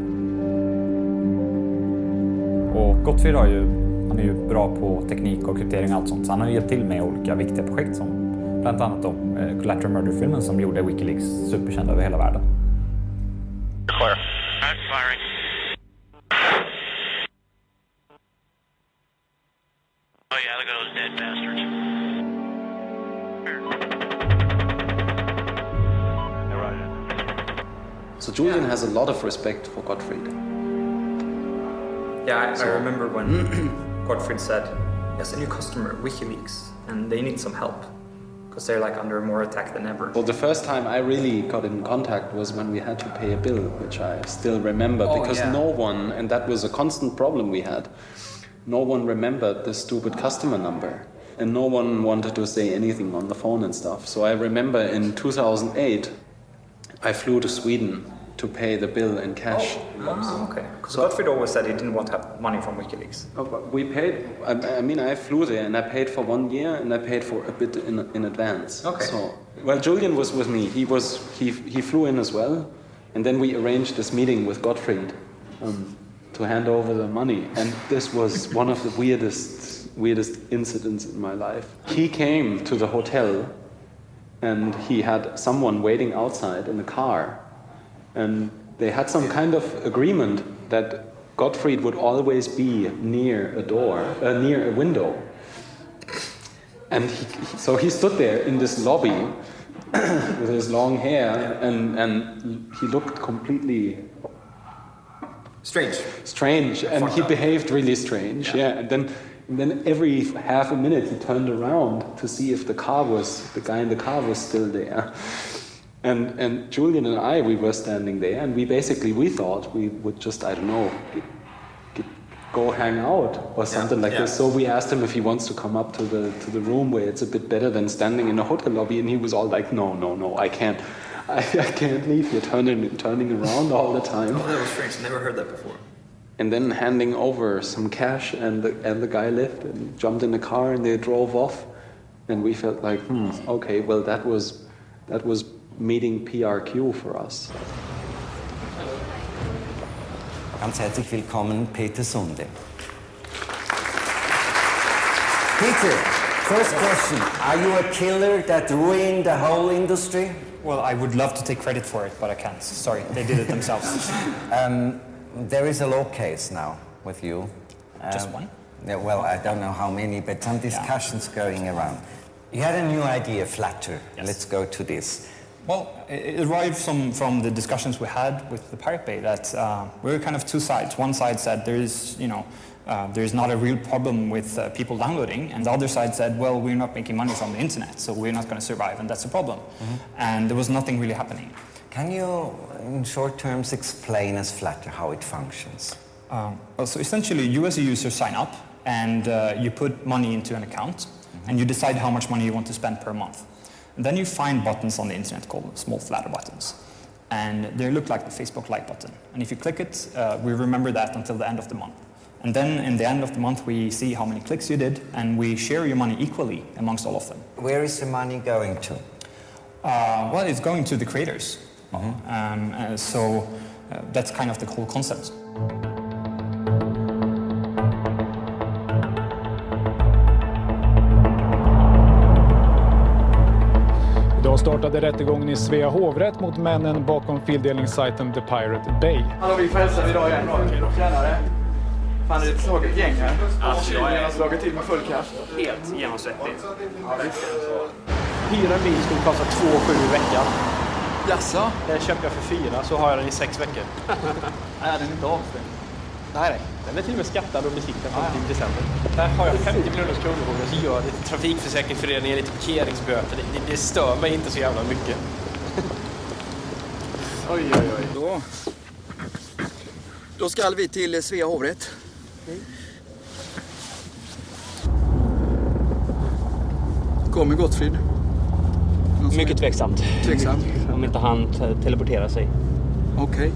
Och Gottfried han är ju bra på teknik och kryptering och allt sånt, så han har hjälpt till med olika viktiga projekt som bland annat då Collateral Murder-filmen som gjorde Wikileaks superkänd över hela världen.
Clear. I'm firing. Oh yeah, look at those dead bastards.
They're right. So Julian has a lot of respect for Gottfried.
Yeah, I remember when Gottfried said, yes, a new customer, WikiLeaks, and they need some help because they're like under more attack than ever.
Well, the first time I really got in contact was when we had to pay a bill, which I still remember because no one, and that was a constant problem we had, no one remembered the stupid customer number and no one wanted to say anything on the phone and stuff. So I remember in 2008, I flew to Sweden to pay the bill in cash.
Oh, okay. Because Gottfried always said he didn't want to have money from WikiLeaks.
Oh, but we paid, I mean, I flew there and I paid for 1 year and I paid for a bit in advance.
Okay.
So, well, Julian was with me. He flew in as well. And then we arranged this meeting with Gottfried to hand over the money. And this was one of the weirdest incidents in my life. He came to the hotel and he had someone waiting outside in the car. And they had some kind of agreement that Gottfried would always be near a door, near a window. And so he stood there in this lobby with his long hair, and he looked completely strange, and he behaved really strange. Yeah. And then every half a minute he turned around to see if the guy in the car was still there. And Julian and I, we were standing there, and we thought we would just, I don't know, go hang out or something like this. So we asked him if he wants to come up to the room where it's a bit better than standing in a hotel lobby, and he was all like, no, I can't leave. You're turning around all the time.
Oh, that was strange. Never heard that before.
And then handing over some cash, and the guy left and jumped in the car, and they drove off, and we felt like, okay, well that was meeting PRQ for us.
Ganz herzlich willkommen, Peter Sunde. Peter, first question. Are you a killer that ruined the whole industry?
Well, I would love to take credit for it, but I can't. Sorry, they did it themselves.
There is a law case now with you.
Just one?
Yeah, well, I don't know how many, but some discussions going around. You had a new idea, Flutter. Yes. Let's go to this.
Well, it arrived from the discussions we had with the Pirate Bay that we were kind of two sides. One side said there's not a real problem with people downloading, and the other side said, well, we're not making money from the internet, so we're not going to survive, and that's a problem. Mm-hmm. And there was nothing really happening.
Can you, in short terms, explain as Flutter how it functions?
So essentially, you as a user sign up, and you put money into an account, and you decide how much money you want to spend per month. And then you find buttons on the internet called small Flutter buttons. And they look like the Facebook like button. And if you click it, we remember that until the end of the month. And then in the end of the month, we see how many clicks you did, and we share your money equally amongst all of them.
Where is the money going to?
Well, it's going to the creators. Mm-hmm. So that's kind of the whole concept.
Idag startade rättegången i Svea hovrätt mot männen bakom fildelningssajten The Pirate Bay.
Hallå, vi frälsar idag igen då. Tjänare. Fan, det är ett slaget gäng här. Alltså, jag har slagit till med full cash.
Helt genomsvettig.
Hyra en bil skulle kosta 2,7 i veckan.
Jaså?
Den köpte jag för 4, så har jag den i 6 veckor.
Nej, den är inte avstängd.
Nej. Den är till och med skattad och besiktad fram till december. Där har jag 50 miljoner kronor och så gör lite trafikförsäkringsföreningen, lite parkeringsböter. Det stör mig inte så jävla mycket. Oj.
Då ska vi till Svea hovrätt. Kommer Gottfrid?
Mycket tveksamt. Om inte han teleporterar sig.
Okej.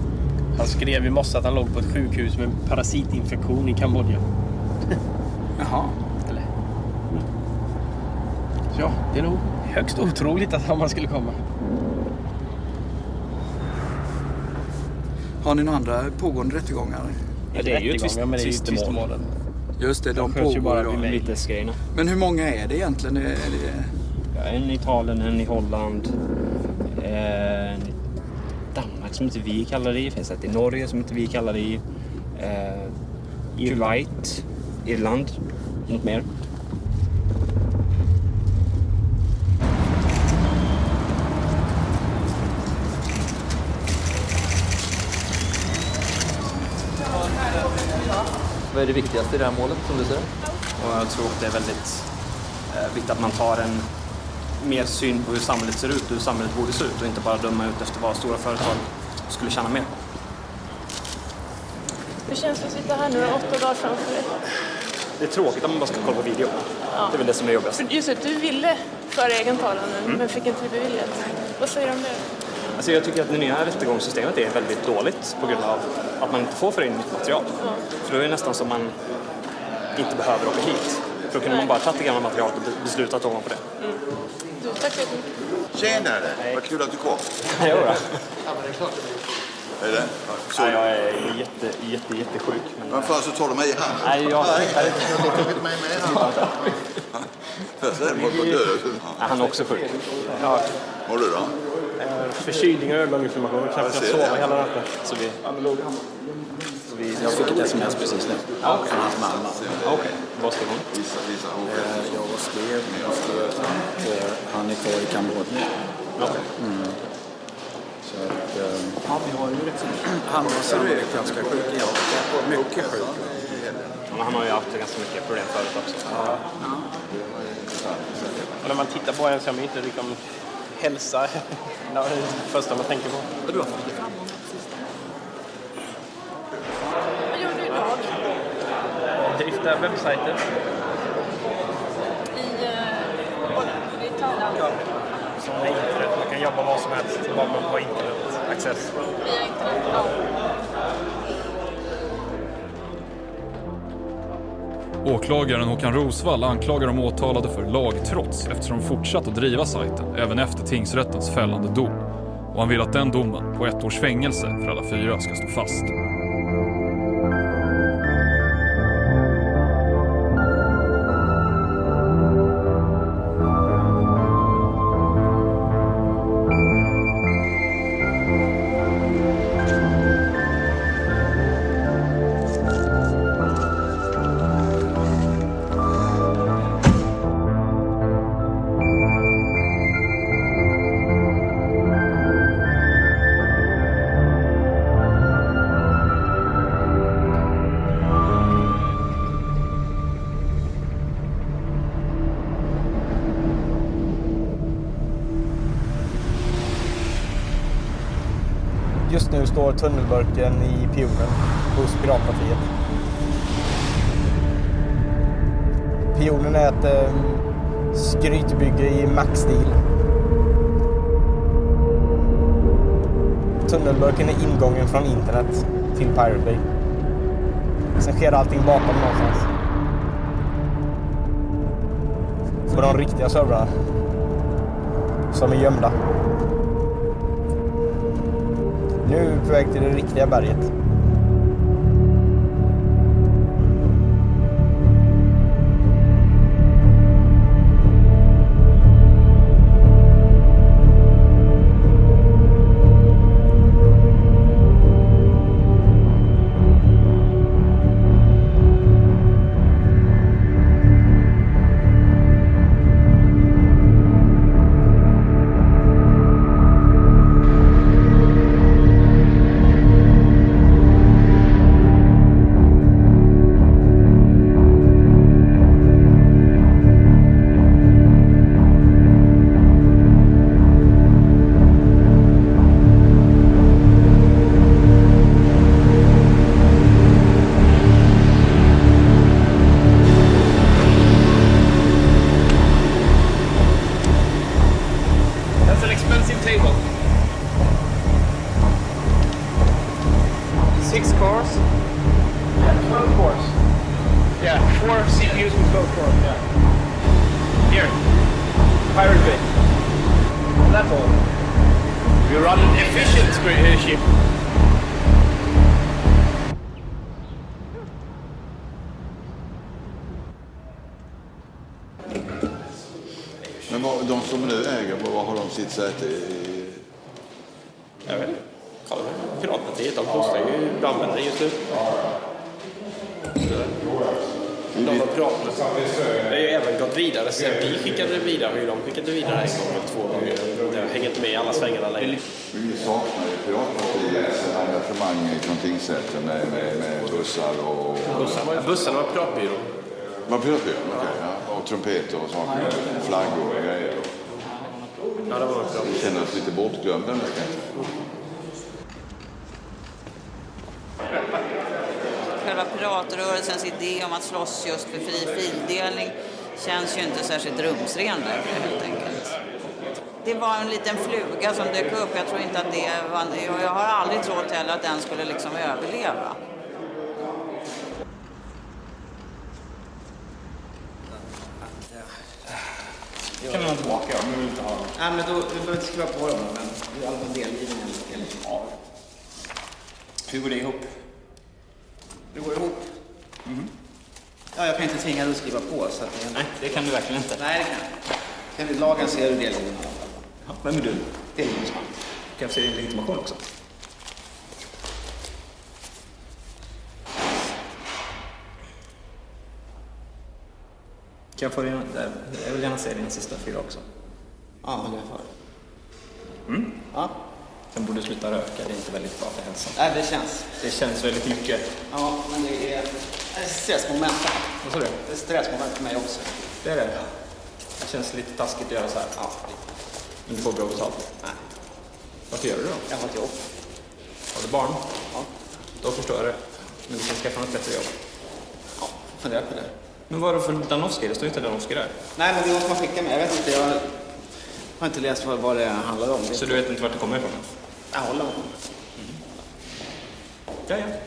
Han skrev i morse att han låg på ett sjukhus med parasitinfektion i Kambodja.
Jaha.
Eller? Så ja, det är nog högst otroligt att han skulle komma.
Har ni några andra pågående rättegångar?
Ja, det är ju tvistemål.
Just det, de pågår
bara
idag.
vitesgrejerna.
Men hur många är det egentligen?
Ja, en i Italien, en i Holland. Danmark som inte vi kallar det i. Finns ett i Norge som inte vi kallar det i. Kuwait, Irland, något mer.
Vad är det viktigaste i det här målet som du ser?
Och jag tror att det är väldigt viktigt att man tar en mer syn på hur samhället ser ut och hur samhället borde se ut och inte bara döma ut efter vad stora företag skulle tjäna mer.
Hur känns det att sitta här nu 8 dagar framför dig?
Det är tråkigt att man bara ska kolla på video. Ja. Det är väl det som är jobbigast.
Just det, du ville föra egen talan nu, men fick inte det beviljat. Vad säger du om det?
Alltså jag tycker att det nya rättegångssystemet är väldigt dåligt på grund av att man inte får föra in nytt material. Ja. För då är det nästan som man inte behöver åka hit. För då kunde man bara ta det gamla materialet och besluta ovanpå det.
Mm. Du, tack så mycket.
Tjenare, vad kul att du kom.
Ja, då.
Är det?
Så jag är jättesjuk.
Varför så tar du mig i hand?
Nej, jag har inte
tagit mig med hand. Han
är också sjuk.
Ja. Mår du då?
Förkylning och ögoninflammation. Knappt jag sover hela natten.
Så vi...
Jag fick ett sms precis nu. Från hans mamma.
Okej. Vad ska hon?
Jag skrev att han är kvar i Kambodja.
Okej.
Så att... vi har ju han var sannolikt ganska sjuk. Mycket sjuk.
Men han har ju haft ganska mycket problem förut också.
Ja. Och när man tittar på en så är man inte liksom hälsa. Det är det första man tänker på.
Och du har fått fram honom sist.
Vad gör du idag?
Drifta webbsajter.
I Italien?
Ja. Som är internet. Man kan jobba vad som helst. Bara man har internet-access.
Via internet, ja.
Åklagaren Håkan Rosvall anklagar de åtalade för lagtrots eftersom de fortsatt att driva sajten även efter tingsrättens fällande dom. Och han vill att den domen på 1 års fängelse för alla 4 ska stå fast.
Just nu står tunnelburken i pionen hos Piratpartiet. Pionen är ett skrytbygge i Max-stil. Tunnelburken är ingången från internet till Pirate Bay. Sen sker allting bakom någonstans. På de riktiga servrarna. Som är gömda. Nu är vi på väg till det riktiga berget. Here, Pirate Bay. On that hole. We run an efficient ship.
Men de som nu äger, vad har de sitt säte i?
Jag vet inte. Kolla här. Piratpartiet, de postar ju användare just nu. De har pratat. Det har ju även gått vidare. Sen vi skickade det vidare, hur de skickade vidare en gång eller 2 gånger. Det har hängt med i alla svängarna längre.
Vi saknar ju Piratpartiets engagemang från tingsrätten med bussar och...
Bussarna var piratbyrå.
Var piratbyrå? Okej, ja. Och trumpeter och saker, flaggor och grejer.
Ja, det var piratbyrå.
Vi känner oss lite bortglömda där kanske.
Själva piratrörelsens idé om att slåss just för fri fildelning känns ju inte särskilt rumsren därför, helt enkelt. Det var en liten fluga som dök upp. Jag tror inte att det var... Jag har aldrig trott heller att den skulle liksom överleva.
Kan vi ha tillbaka om vi vill inte ha dem?
Nej, men då vi behöver inte skriva på dem, men det är i alla fall delgivningen. Ja.
Hur går det ihop?
Det går ihop. Ja, jag kan inte tvinga dig att skriva på. Så att
Nej, det kan du verkligen inte.
Nej, det kan jag. Enligt lagen ser du delgivningen.
Ja, vem är du?
Delgivningsman.
Kan jag se din legitimation också? Kan jag få din... Jag vill gärna se din sista 4 också.
Ja, det är för.
Ja. Sen borde sluta röka, det är inte väldigt bra för hälsan.
Nej, det känns.
Det känns väldigt mycket.
Ja, men det är ett stressmoment.
Vad sa du?
Det är ett stressmoment för mig också.
Det är det. Det känns lite taskigt att göra så här.
Ja.
Men du får bra betalt.
Nej.
Varför gör du då?
Jag har ett jobb.
Har du barn?
Ja.
Då förstår jag det. Men du kan skaffa något bättre jobb.
Ja, fundera på det.
Men vad är det för Danowski? Det står inte Danowski där.
Nej, men det måste man skicka med. Jag vet inte, jag har inte läst vad det handlar om.
Så du vet inte vart det kommer ifrån?
Jag håller med.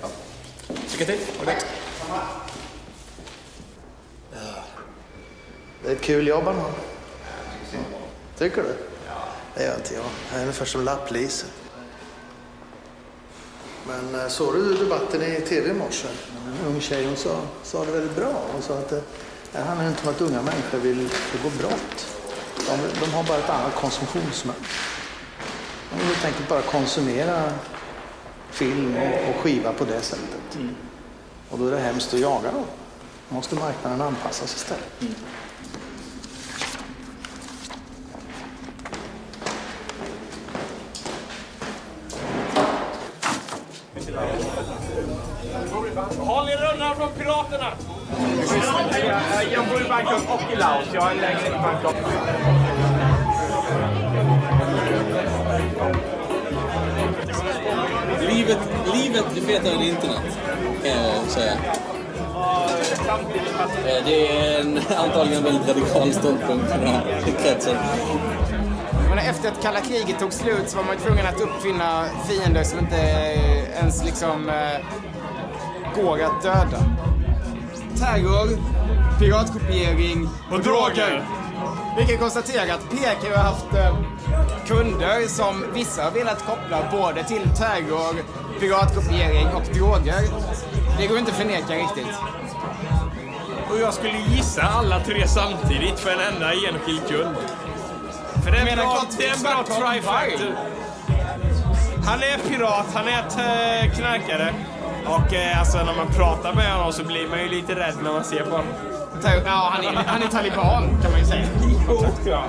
Ja. Lycka till. Ha det.
Det är ett kul jobb han har. Tycker du? Ja. Det gör inte jag. Jag är ungefär som lapplis. Men såg du debatten i tv i morse? En ung tjej, hon sa det väldigt bra. Hon sa att det handlar inte om att unga människor vill begå brott. De har bara ett annat konsumtionsmönster. De vill helt enkelt bara konsumera film och skiva på det sättet. Och då är det hemskt att jaga dem. Då måste marknaden anpassas istället.
Håll er undan från piraterna! Jag bor i Bangkok och i Laos. Jag har en lägenhet i Bangkok.
Livet blir fetare än internet, kan jag säga. Det är antagligen en väldigt radikal ståndpunkt för den här kretsen.
Men efter att kalla kriget tog slut så var man tvungen att uppfinna fiender som inte ens liksom går att döda. Terror, piratkopiering och droger. Vi kan konstatera att PK har haft kunder som vissa har velat koppla både till terror, piratkopiering och droger. Det går inte att förneka riktigt.
Och jag skulle gissa alla 3 samtidigt för en enda enskild kund. För det är en bra trifactor. Han är pirat, han är knarkare. Och alltså när man pratar med honom så blir man ju lite rädd när man ser på honom.
Ja, han är taliban kan man ju säga.
Jo, ja.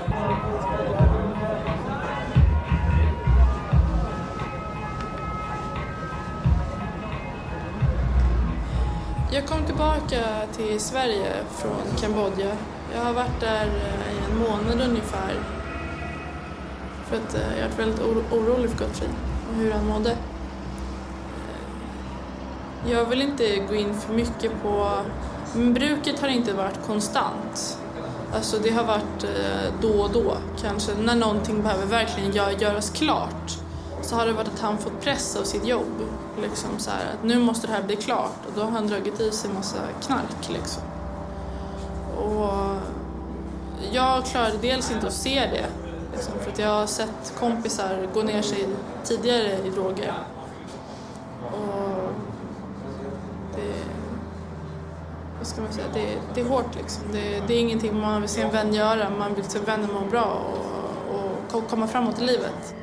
Jag kom tillbaka till Sverige från Kambodja. Jag har varit där i en månad ungefär. För att jag har varit väldigt orolig för Gottfrid och hur han mådde. Jag vill inte gå in för mycket på... Men bruket har inte varit konstant. Alltså det har varit då och då. Kanske när någonting behöver verkligen göras klart. Så har det varit att han fått press av sitt jobb. Liksom så här, att nu måste det här bli klart. Och då har han dragit i sig en massa knark liksom. Och jag klarade dels inte att se det. Liksom, för att jag har sett kompisar gå ner sig tidigare i droger. Och vad ska man säga, det är hårt liksom. Det är ingenting man vill se en vän göra. Man vill se vännen må bra och komma framåt i livet.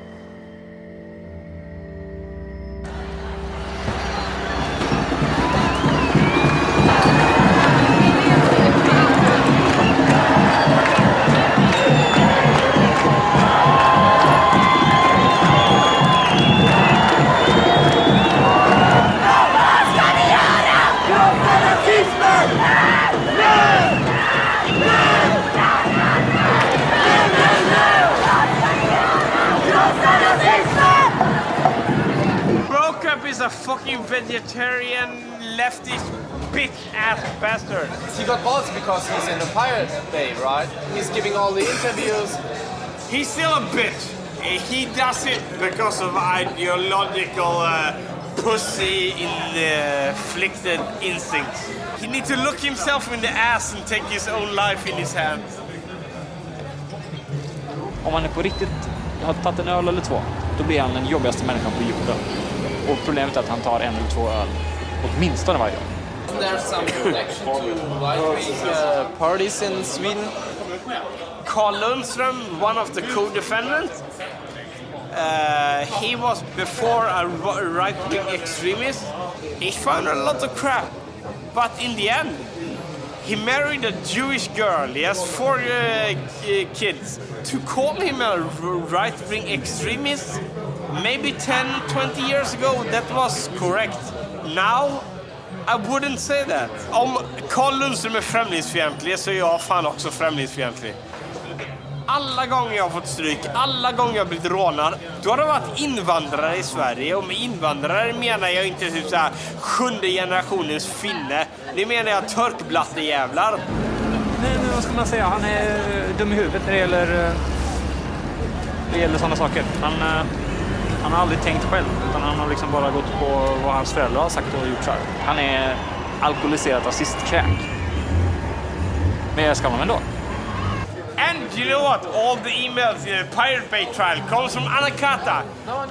Is a fucking vegetarian leftist bitch-ass bastard.
He got balls because he's in the Pirate Bay, right? He's giving all the interviews.
He's still a bitch. He does it because of ideological pussy-inflicted instincts. He needs to look himself in the ass and take his own life in his hands.
Om man är på riktigt har tagit en öl eller två, då blir han den jobbigaste människan på jorden. Och problemet är att han tar en eller två öl åtminstone varje dag.
There's some connection to right-wing parties in Sweden.
Carl Lundström, one of the co-defendants, he was before a right-wing extremist. He found a lot of crap, but in the end, he married a Jewish girl. He has 4 kids. To call him a right-wing extremist, maybe 10, 20 years ago, that was correct. Now, I wouldn't say that. Om Carl Lundström är främlingsfientlig så är jag fan också främlingsfientlig. Alla gånger jag har fått stryk, alla gånger jag har blivit rånad, då har det varit invandrare i Sverige. Och med invandrare menar jag inte typ så här 7:e generationens finne. Det menar jag törkblattejävlar.
Men vad ska man säga? Han är dum i huvudet när det gäller sådana saker. Han har aldrig tänkt själv, utan han har liksom bara gått på vad hans föräldrar har sagt och gjort så här. Han är alkoholiserad rasistkräk. Men jag ska honom ändå.
And you know what? All the emails in the Pirate Bay trial comes from Anakata.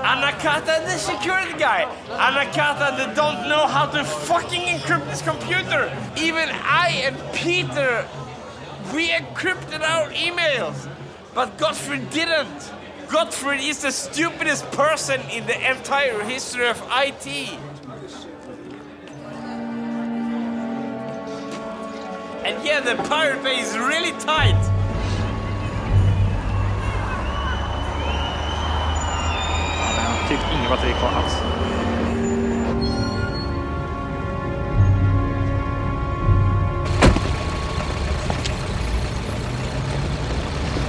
Anakata, the security guy. Anakata, that don't know how to fucking encrypt this computer. Even I and Peter, we encrypted our emails. But Gottfried didn't. Gottfried is the stupidest person in the entire history of IT. And yeah, the Pirate Bay is really tight.
Typ inget batteri kvar alls.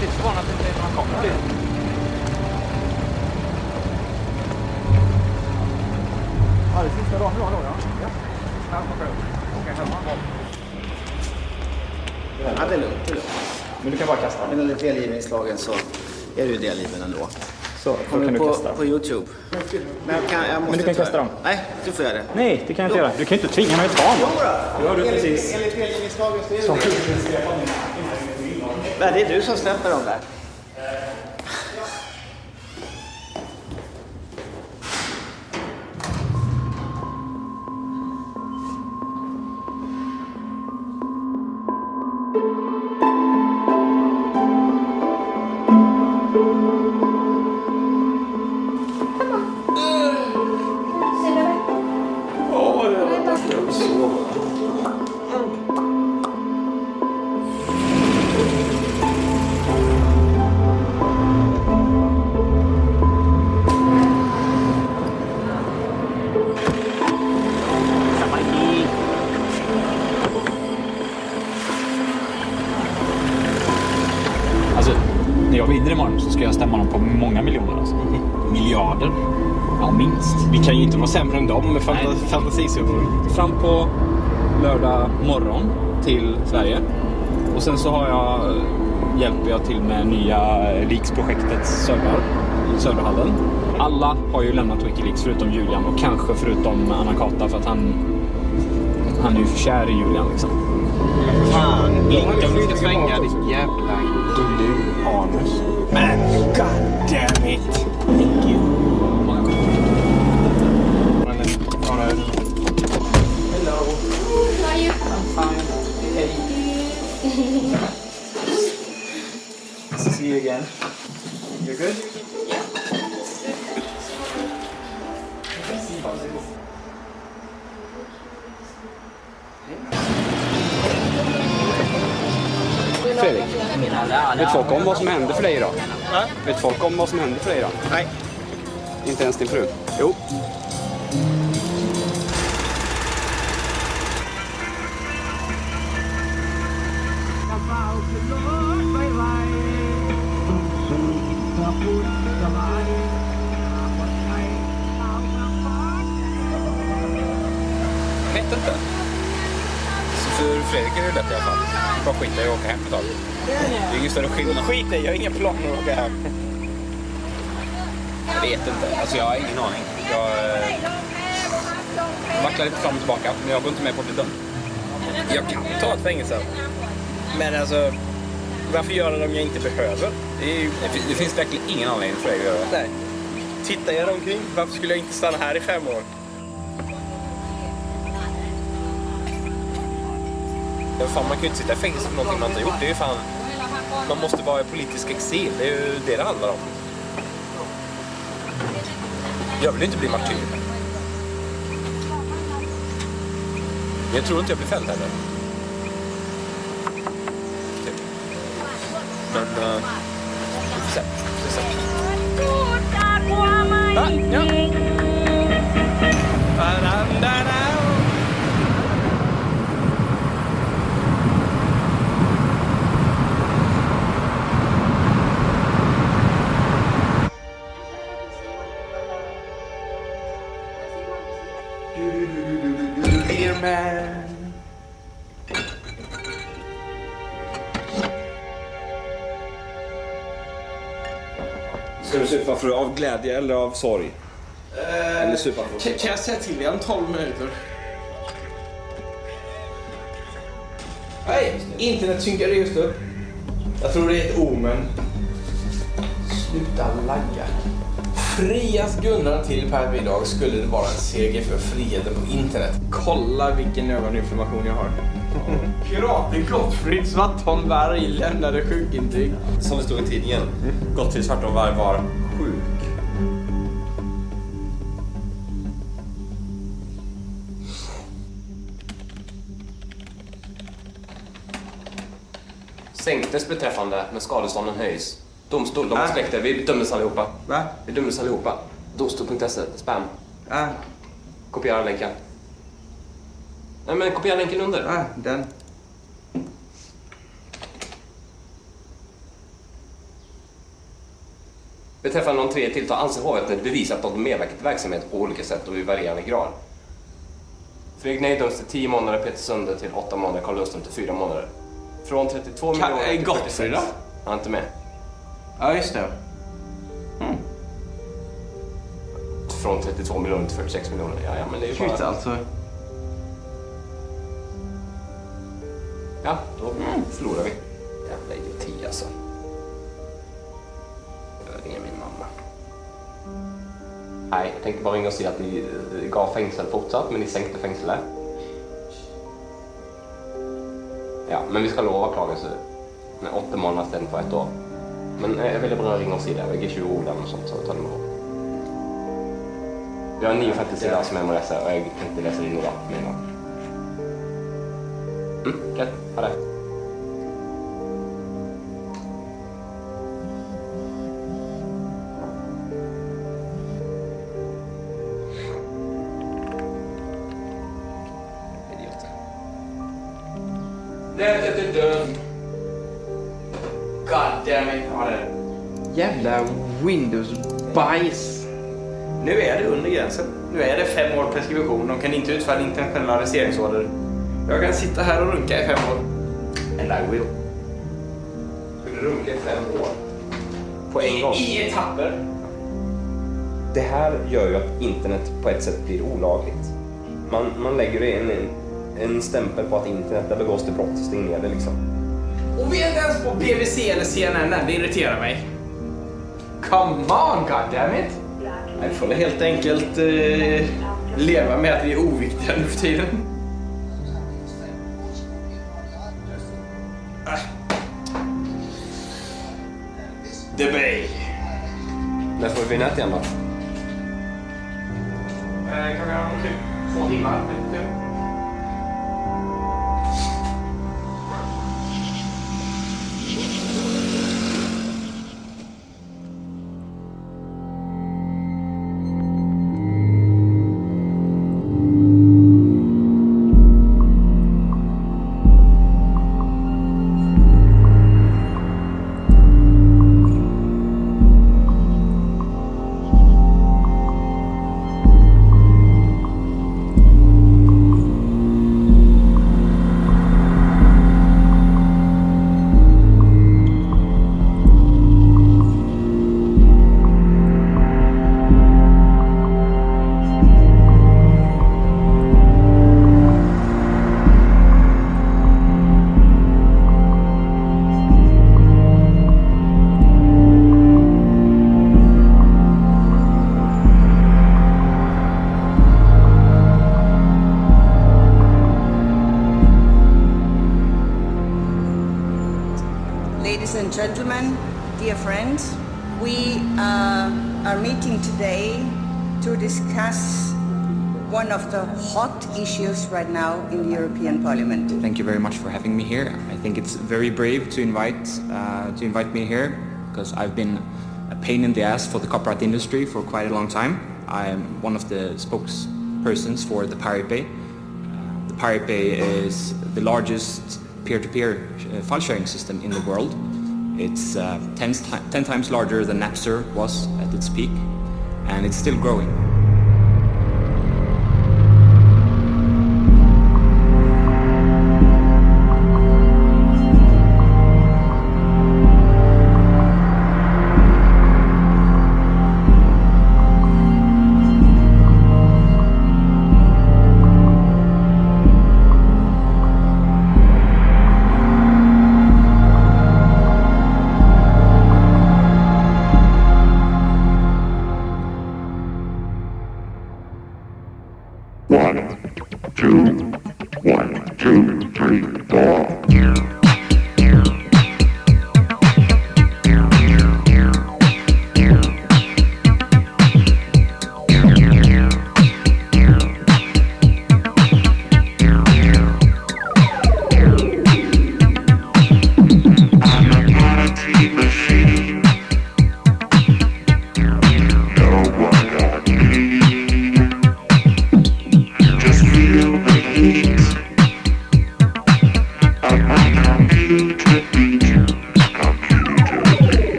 Det är förvånande att det inte är någon kamera.
Ja, det är sista dagen nu då, ja.
Ja, det är lugnt.
Men du kan bara kasta.
Men under delgivningslagen så är du delgiven ändå.
Så kan du kasta.
På YouTube.
Men du kan kasta dem.
Nej, du får göra det.
Nej, det kan jag inte göra. Du kan inte tvinga mig att ta dem.
Jo då. Enligt delgivningslagen så är det. Det är du som släpper dem där.
När jag vinner imorgon så ska jag stämma dem på många miljoner. Alltså.
Miljarder?
Ja, minst.
Vi kan ju inte vara sämre än dem med fantasisuppgång. Fram på lördag morgon till Sverige. Och sen så hjälper jag till med nya Leaks-projektets serverhallen. Alla har ju lämnat Wikileaks förutom Julian och kanske förutom Anakata för att
Han är ju för kär i Julian liksom.
Fan, blinka om du ska svänga ditt jävla gullu-anus. Men god damn it! Thank you. Hello.
How are you?
I'm fine. Hey. See you again. You're good?
Yeah.
Fredrik, vet folk om vad som hände för dig idag? Vet folk om vad som hände för dig idag?
Nej.
Inte ens din fru?
Jo.
Jag vet inte. Så för Fredrik är det lätt i alla fall. Bara skita i att åka hem ett tag. Det är ingen större skillnad.
Skit i, jag har inga planer att åka hem.
Jag vet inte. Alltså jag har ingen aning. Jag vacklar lite fram och tillbaka, men jag går inte med på att bli dömd.
Jag kan ta ett fängelse. Men alltså, varför göra det om jag inte behöver?
Det finns verkligen ingen anledning för dig att göra det.
Nej. Tittar jag omkring, varför skulle jag inte stanna här i 5 år? Ja, fan, man kan ju inte sitta i fängelse för någonting man inte har gjort. Det är ju fan... Man måste vara i politisk exil. Det är ju det handlar om. Jag vill inte bli martyr. Jag tror inte jag blir fälld heller. Men... vi får se. Ja.
Ska du supa för av glädje eller av sorg? Eller supa för...
Kan jag säga till dig om 12 minuter? Nej, internet synkade just upp. Jag tror det är ett omen. Sluta lagga. Frias Gunnar till Per idag skulle det vara en seger för friheten på internet. Kolla vilken ögoninflammation jag har. Piraten Gottfrid Svartholmberg lämnade sjukintyg.
Som det stod i tidningen. Gottfrid Svartholmberg var sjuk.
Sänktes beträffande, men skadestånden höjs. Domstol, de aspekter. Vi dömdes allihopa.
Va?
Vi dömdes allihopa. Domstol.se, spam. Kopiera länken. Nej, men kopiera länken under.
Den.
Beträffande de 3 tilltal anser hovrätten bevisat att de medverkat i verksamhet på olika sätt och i varierande grad. Fredrik Ney döms till 10 månader, Peter Sunde till 8 månader, Carl Lundström till 4 månader. Från 32 miljoner till 46. Han är inte med.
Ja, just det.
Från 32 miljoner till 46 miljoner. Ja, men det är ju
Shit,
bara...
alltså.
Ja, då förlorar vi. Jävla idioti alltså. Jag ringer min mamma. Nej, jag tänkte bara ringa och säga att ni gav fängsel fortsatt, men ni sänkte fängsel. Ja, men vi ska lova klagelse med 8 månader ställd på 1 år. Men jag vill bara ringa och säga det. Jag ger 20 ord och sånt, så tar ni med. Jag har 9 sidor som jag må läsa och jag tänkte läsa in idag med en gång. Okej, ha det.
God damn it. Ja, det. Jävla Windows-bajs. Nu är det under gränsen. Nu är det 5 år preskription. De kan inte utfärda internationella arresteringsorder. Jag kan sitta här och runka i 5 år. And I will.
Skulle du runka i 5 år? På en gång?
I etapper.
Det här gör ju att internet på ett sätt blir olagligt. Man lägger det i
en stämpel på att internet där begås det brott. Stäng ner det liksom.
Och vi är inte ens på BBC eller CNN, det irriterar mig. Come on, goddammit!
Vi får helt enkelt leva med att vi är oviktiga nu för tiden. The Bay.
När får vi nät igen då?
Klockan 2 timmar.
Ladies and gentlemen, dear friends, we are meeting today to discuss one of the hot issues right now in the European Parliament.
Thank you very much for having me here. I think it's very brave to invite me here because I've been a pain in the ass for the copyright industry for quite a long time. I'm one of the spokespersons for the Pirate Bay. The Pirate Bay is the largest peer-to-peer file sharing system in the world. It's 10 times larger than Napster was at its peak, and it's still growing.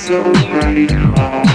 So right.